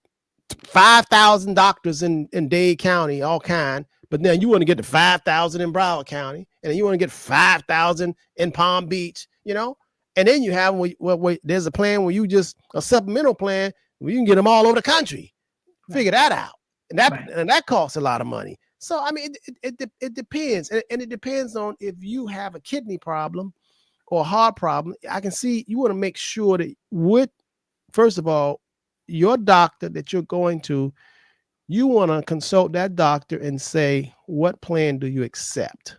A: 5,000 doctors in Dade County, all kind, but then you want to get to 5,000 in Broward County, and then you want to get 5,000 in Palm Beach, and then you have, there's a plan where you just, a supplemental plan where you can get them all over the country. Figure that out. And that costs a lot of money. So, I mean, it depends. And it depends on if you have a kidney problem or a heart problem. I can see you want to make sure that first of all, your doctor that you're going to, you want to consult that doctor and say, what plan do you accept?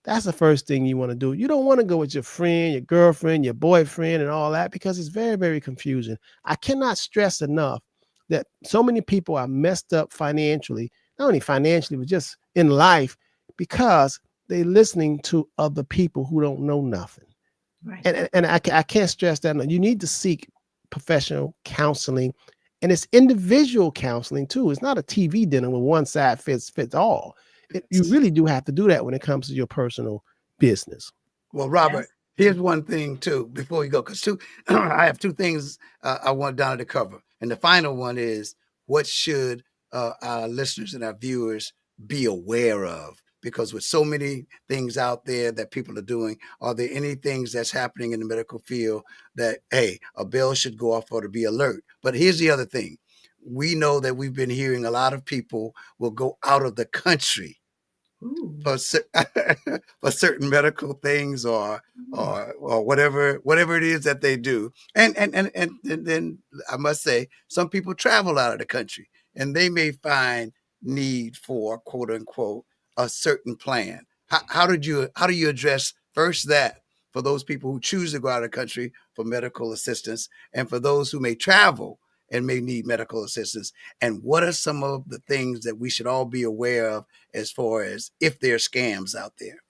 A: That's the first thing you want to do. You don't want to go with your friend, your girlfriend, your boyfriend, and all that, because it's very, very confusing. I cannot stress enough that so many people are messed up financially, not only financially, but just in life, because they're listening to other people who don't know nothing. Right. And I can't stress that enough. You need to seek professional counseling, and it's individual counseling too. It's not a TV dinner where one side fits all. You really do have to do that when it comes to your personal business.
B: Well, Robert, here's one thing too, before we go, because I have two things I want Donna to cover. And the final one is, what should our listeners and our viewers be aware of? Because with so many things out there that people are doing, are there any things that's happening in the medical field that, hey, a bell should go off or to be alert? But here's the other thing. We know that we've been hearing a lot of people will go out of the country for certain medical things or whatever it is that they do. And then I must say, some people travel out of the country and they may find need for, quote unquote, a certain plan. How do you address first that for those people who choose to go out of the country for medical assistance, and for those who may travel and may need medical assistance? And what are some of the things that we should all be aware of as far as if there are scams out there?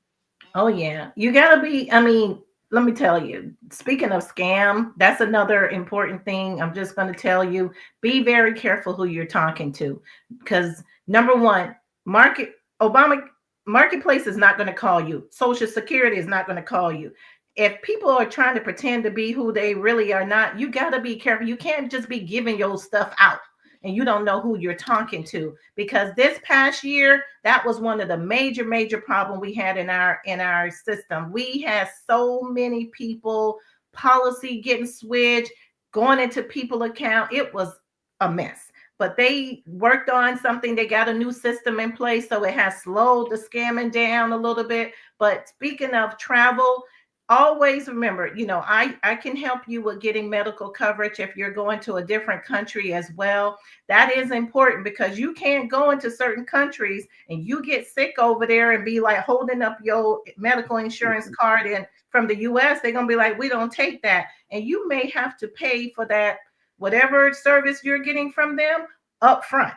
C: Oh yeah, you gotta be, I mean, let me tell you, speaking of scam, that's another important thing. I'm just going to tell you, be very careful who you're talking to, because number one, Marketplace is not going to call you. Social Security is not going to call you. If people are trying to pretend to be who they really are not, you got to be careful. You can't just be giving your stuff out and you don't know who you're talking to, because this past year, that was one of the major problem we had in our system. We had so many people, policy getting switched, going into people account. It was a mess. But they worked on something. They got a new system in place, so it has slowed the scamming down a little bit. But speaking of travel, always remember, I can help you with getting medical coverage if you're going to a different country as well. That is important, because you can't go into certain countries and you get sick over there and be like holding up your medical insurance card in from the US. They're going to be like, we don't take that. And you may have to pay for that, whatever service you're getting from them, up front.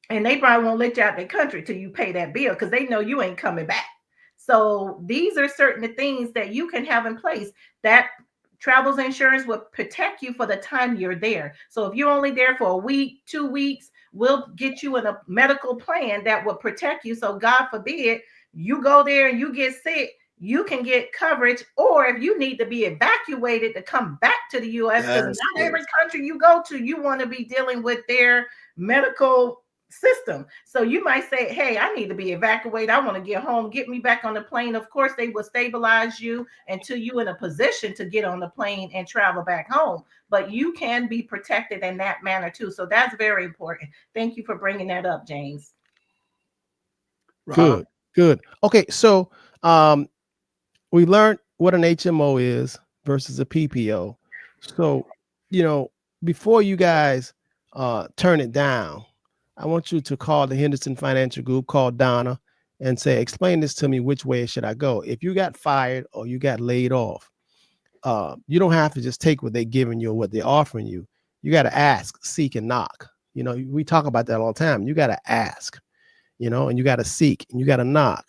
C: and they probably won't let you out the country till you pay that bill because they know you ain't coming back. So these are certain things that you can have in place. That travels insurance will protect you for the time you're there. So if you're only there for a week, 2 weeks, we'll get you in a medical plan that will protect you. So God forbid you go there and you get sick, you can get coverage. Or if you need to be evacuated to come back to the US, because
B: Yes,
C: not every
B: yes.
C: country you go to, you want to be dealing with their medical system. So you might say, hey, I need to be evacuated. I want to get home. Get me back on the plane. Of course, they will stabilize you until you in a position to get on the plane and travel back home. But you can be protected in that manner too. So that's very important. Thank you for bringing that up, James.
B: Rob,
A: Good, good. Okay, so we learned what an HMO is versus a PPO. So, you know, before you guys turn it down, I want you to call the Henderson Financial Group, call Donna, and say, explain this to me. Which way should I go? If you got fired or you got laid off, you don't have to just take what they're giving you or what they're offering you. You got to ask, seek, and knock. You know, we talk about that all the time. You got to ask, you know, and you got to seek and you got to knock.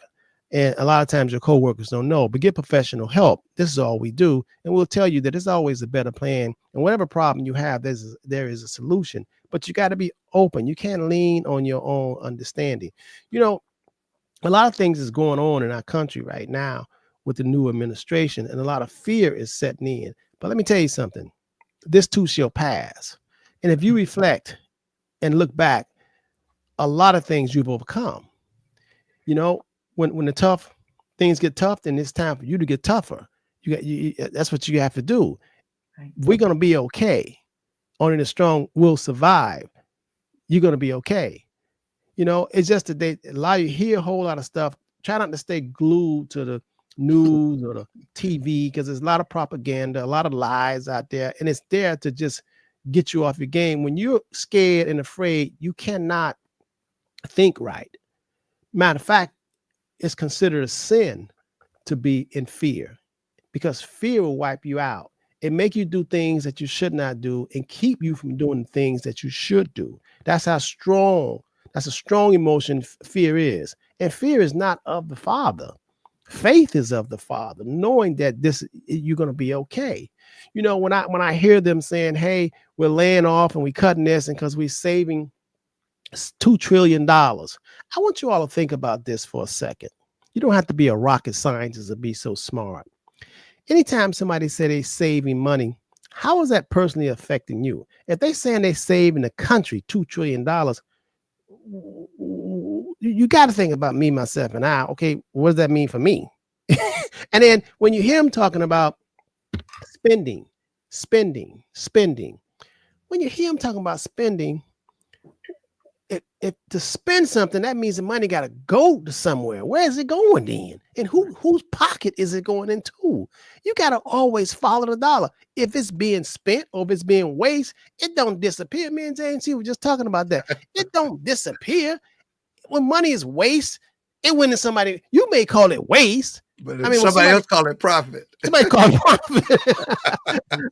A: And a lot of times your coworkers don't know, but get professional help. This is all we do. And we'll tell you that there's always a better plan. And whatever problem you have, there is a solution. But you got to be open. You can't lean on your own understanding. You know, a lot of things is going on in our country right now with the new administration, and a lot of fear is setting in. But let me tell you something. This too shall pass. And if you reflect and look back, a lot of things you've overcome. You know, when the tough things get tough, then it's time for you to get tougher. That's what you have to do.
C: Right.
A: We're gonna be okay. Only the strong will survive. You're gonna be okay. You know, it's just that they allow you to hear a whole lot of stuff. Try not to stay glued to the news or the TV because there's a lot of propaganda, a lot of lies out there, and it's there to just get you off your game. When you're scared and afraid, you cannot think right. Matter of fact, it's considered a sin to be in fear because fear will wipe you out and make you do things that you should not do and keep you from doing things that you should do. That's a strong emotion fear is. And fear is not of the Father. Faith is of the Father, knowing that you're going to be okay. You know, when I hear them saying, hey, we're laying off and we're cutting this and because we're saving $2 trillion. I want you all to think about this for a second. You don't have to be a rocket scientist to be so smart. Anytime somebody say they're saving money, how is that personally affecting you? If they saying they're saving the country $2 trillion, you got to think about me, myself, and I. Okay, what does that mean for me? And then when you hear them talking about spending, when you hear them talking about spending, if to spend something, that means the money got to go to somewhere. Where is it going then? And whose pocket is it going into? You got to always follow the dollar. If it's being spent or if it's being waste, it don't disappear. Me and James were just talking about that. It don't disappear. When money is waste, it went to somebody. You may call it waste.
B: but if somebody else call it profit.
A: Somebody call it profit. I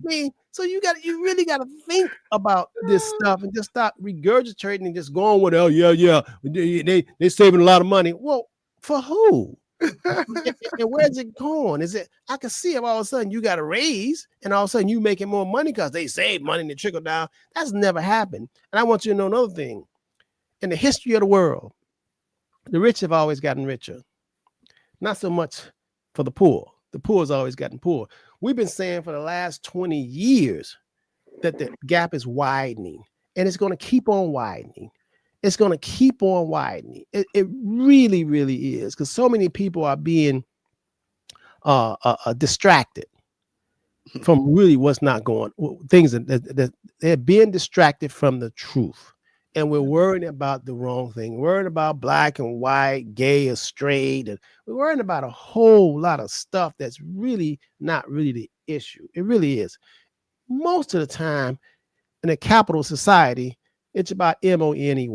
A: mean, so you really got to think about this stuff and just stop regurgitating and just going with, oh yeah, they saving a lot of money. Well, for who? And where's it going? Is it? I can see if all of a sudden you got a raise and all of a sudden you making more money because they save money and they trickle down. That's never happened. And I want you to know another thing. In the history of the world, the rich have always gotten richer. Not so much for the poor. The poor has always gotten poor. We've been saying for the last 20 years that the gap is widening, and it's going to keep on widening. It's going to keep on widening. It really, really is, because so many people are being distracted from really what's not going. Things that they're being distracted from the truth. And we're worrying about the wrong thing. We're worrying about black and white, gay or straight. And we're worrying about a whole lot of stuff that's really not really the issue. It really is. Most of the time in a capital society, it's about money.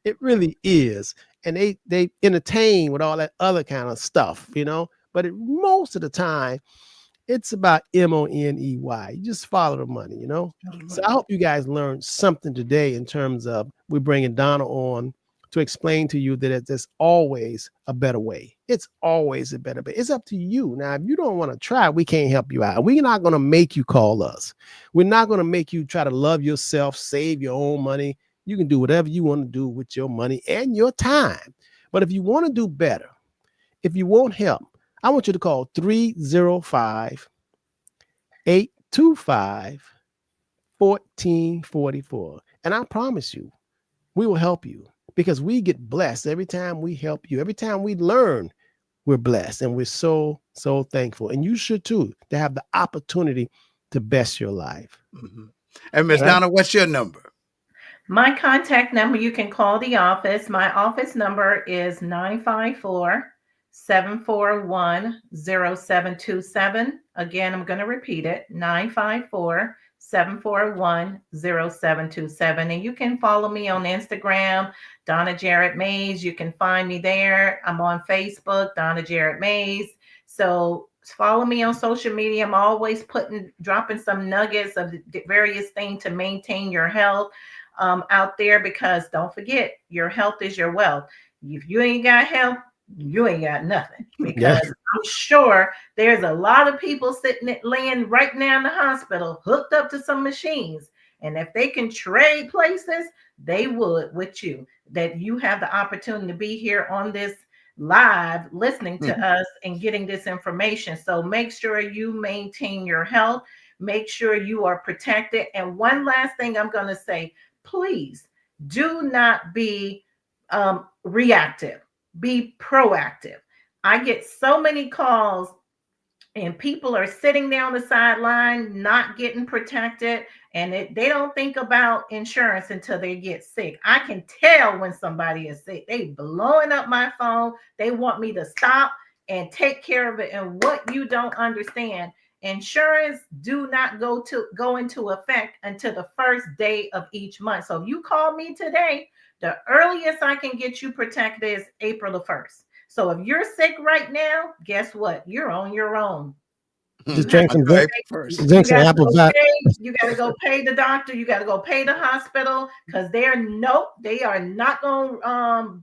A: It really is. And they entertain with all that other kind of stuff, you know. But most of the time, It's about MONEY. You just follow the money, you know? So I hope you guys learned something today in terms of we're bringing Donna on to explain to you that there's always a better way. It's always a better way. It's up to you. Now, if you don't want to try, we can't help you out. We're not going to make you call us. We're not going to make you try to love yourself, save your own money. You can do whatever you want to do with your money and your time. But if you want to do better, if you want help, I want you to call 305 825 1444. And I promise you, we will help you because we get blessed every time we help you. Every time we learn, we're blessed. And we're so, so thankful. And you should too, to have the opportunity to best your life.
B: Mm-hmm. And Miss Donna, what's your number?
C: My contact number, you can call the office. My office number is 954-741-0727. Again, I'm going to repeat it, 954-741-0727. And you can follow me on Instagram, Donna Jarrett Mays. You can find me there. I'm on Facebook, Donna Jarrett Mays. So follow me on social media. I'm always dropping some nuggets of various things to maintain your health out there, because don't forget, your health is your wealth. If you ain't got health, you ain't got nothing, because I'm sure there's a lot of people laying right now in the hospital hooked up to some machines, and if they can trade places, they would with you. That you have the opportunity to be here on this live listening to us and getting this information. So make sure you maintain your health, make sure you are protected. And one last thing I'm going to say, please do not be reactive. Be proactive. I get so many calls and people are sitting there on the sideline, not getting protected, and they don't think about insurance until they get sick. I can tell when somebody is sick. They blowing up my phone. They want me to stop and take care of it. And what you don't understand, insurance do not go into effect until the first day of each month. So if you call me today, the earliest I can get you protected is April the 1st. So if you're sick right now, guess what? You're on your own.
A: Just drink some apple cider.
C: You got to go pay the doctor. You got to go pay the hospital, because they are not going to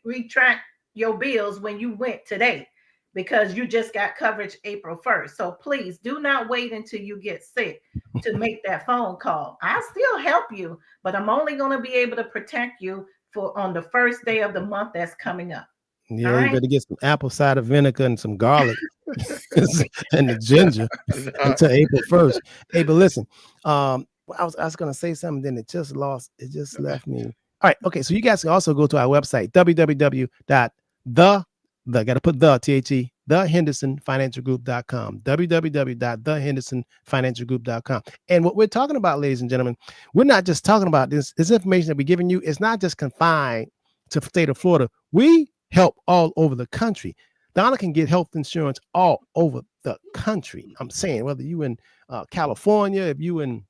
C: retract your bills when you went today, because you just got coverage April 1st. So please do not wait until you get sick to make that phone call. I still help you, but I'm only going to be able to protect you on the first day of the month that's coming up.
A: Yeah, you better get some apple cider vinegar and some garlic and the ginger until April 1st. Hey, but listen, I was going to say something, then it just left me. All right. Okay. So you guys can also go to our website, thehendersonfinancialgroup.com, www.thehendersonfinancialgroup.com. And what we're talking about, ladies and gentlemen, we're not just talking about this information that we're giving you. It's not just confined to the state of Florida. We help all over the country. Donna can get health insurance all over the country. I'm saying, whether you in California, if you in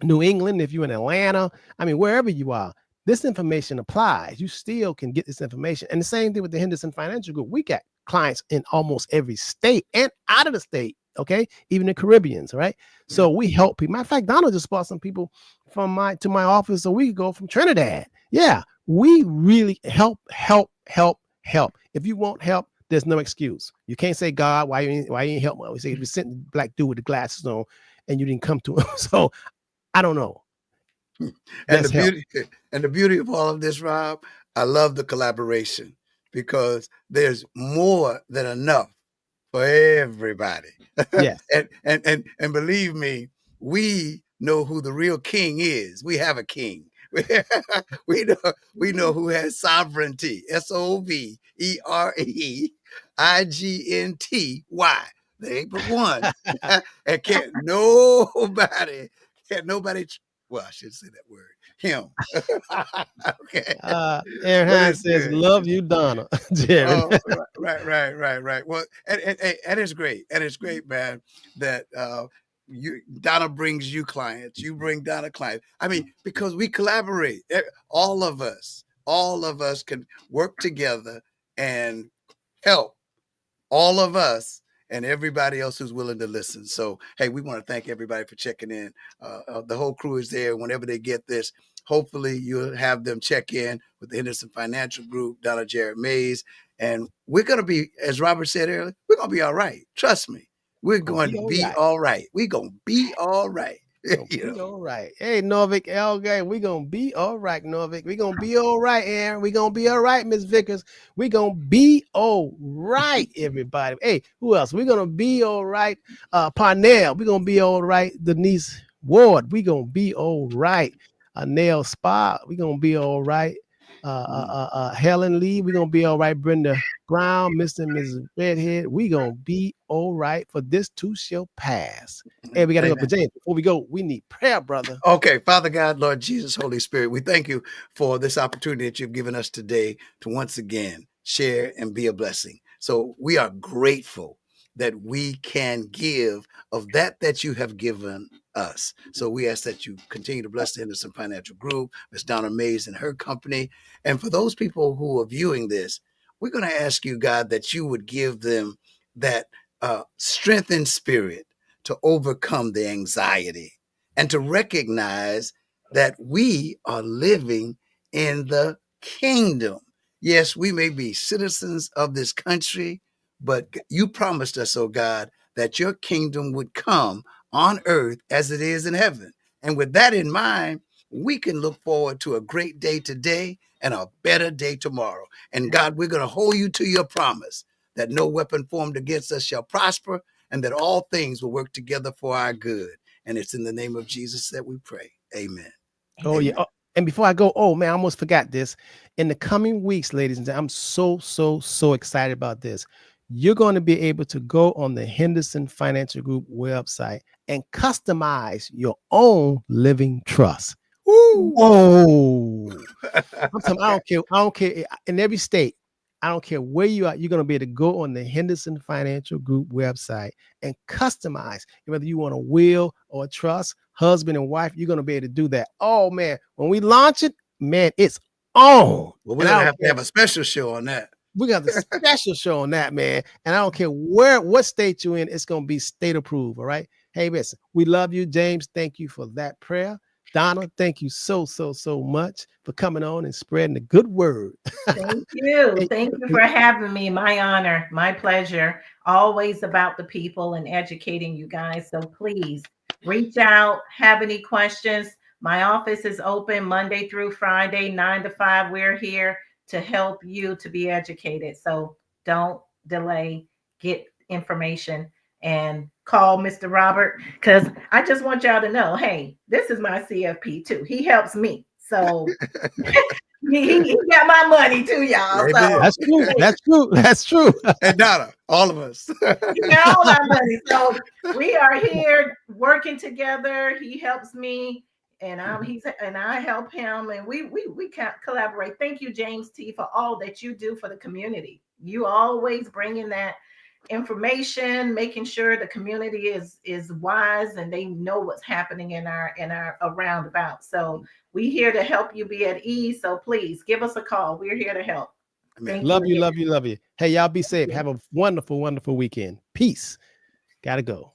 A: New England, if you in Atlanta, I mean, wherever you are, this information applies. You still can get this information. And the same thing with the Henderson Financial Group. We got clients in almost every state and out of the state. Okay. Even the Caribbeans. Right. So we help people. Matter of fact, Donna just brought some people to my office a week ago from Trinidad. Yeah. We really help. If you want help, there's no excuse. You can't say, God, why you ain't help me? We say, if you sent the black dude with the glasses on and you didn't come to him. So I don't know.
B: And the beauty of all of this, Rob, I love the collaboration, because there's more than enough for everybody.
A: Yes.
B: and believe me, we know who the real king is. We have a king. we know who has sovereignty. SOVEREIGNTY. There ain't but one. And can't nobody. Well, I should say that word. Him. Okay.
A: Aaron Hines says, "Love you, Donna." Jared.
B: Right. Well, and it's great. And it's great, man, that Donna brings you clients, you bring Donna clients. I mean, because we collaborate. All of us can work together and help all of us. and everybody else who's willing to listen. So, hey, we want to thank everybody for checking in. The whole crew is there. Whenever they get this, hopefully you'll have them check in with the Henderson Financial Group, Donna Jared Mays. And we're going to be, as Robert said earlier, we're going to be all right. Trust me. We're going to be all right. We're going to be all right.
A: All right. Hey, Norvik, okay, we're going to be all right, Norvik. We're going to be all right, Aaron. We're going to be all right, Miss Vickers. We're going to be all right, everybody. Hey, who else? We're going to be all right. Parnell, we're going to be all right. Denise Ward, we're going to be all right. Nail Spa, we're going to be all right. Helen Lee, we're going to be all right. Brenda Brown, Mr. and Mrs. Redhead, we're going to be all right, for this too shall pass. Hey, we got to go. But James, before we go, we need prayer, brother.
B: Okay, Father God, Lord Jesus, Holy Spirit, we thank you for this opportunity that you've given us today to once again share and be a blessing. So we are grateful that we can give of that you have given us. So we ask that you continue to bless the Henderson Financial Group, Ms. Donna Mays and her company. And for those people who are viewing this, we're going to ask you, God, that you would give them that strength and spirit to overcome the anxiety and to recognize that we are living in the kingdom. Yes, we may be citizens of this country, but you promised us, oh God, that your kingdom would come on earth as it is in heaven. And with that in mind, we can look forward to a great day today and a better day tomorrow. And God, we're going to hold you to your promise that no weapon formed against us shall prosper, and that all things will work together for our good. And it's in the name of Jesus that we pray. Amen.
A: Oh,
B: Amen.
A: yeah. Oh, and before I go, oh, man, I almost forgot this. In the coming weeks, ladies and gentlemen, I'm so excited about this. You're going to be able to go on the Henderson Financial Group website and customize your own living trust. Ooh. Whoa. I'm telling you, I don't care. In every state, I don't care where you are, you're going to be able to go on the Henderson Financial Group website and customize, whether you want a will or a trust, husband and wife, you're going to be able to do that. Oh, man, when we launch it, man, it's on.
B: Well, we're going to have a special show on that.
A: We got the special show on that, man. And I don't care what state you're in, it's going to be state approved, all right? Hey, listen, we love you, James. Thank you for that prayer. Donna, thank you so much for coming on and spreading the good word.
C: Thank you. Thank you for having me. My honor, my pleasure. Always about the people and educating you guys. So please reach out, have any questions. My office is open Monday through Friday, 9 to 5. We're here to help you to be educated. So don't delay, get information and call Mr. Robert, because I just want y'all to know, hey, this is my CFP too. He helps me. So he got my money too, y'all. So
A: That's true.
B: And Donna, all of us.
C: He got all our money. So we are here working together. He helps me and I help him, and we can collaborate. Thank you, James T, for all that you do for the community. You always bring in that information, making sure the community is wise and they know what's happening in our around about. So we're here to help you be at ease. So please give us a call. We're here to help.
A: Love you. Hey, y'all be safe. Have a wonderful weekend. Peace. Gotta go.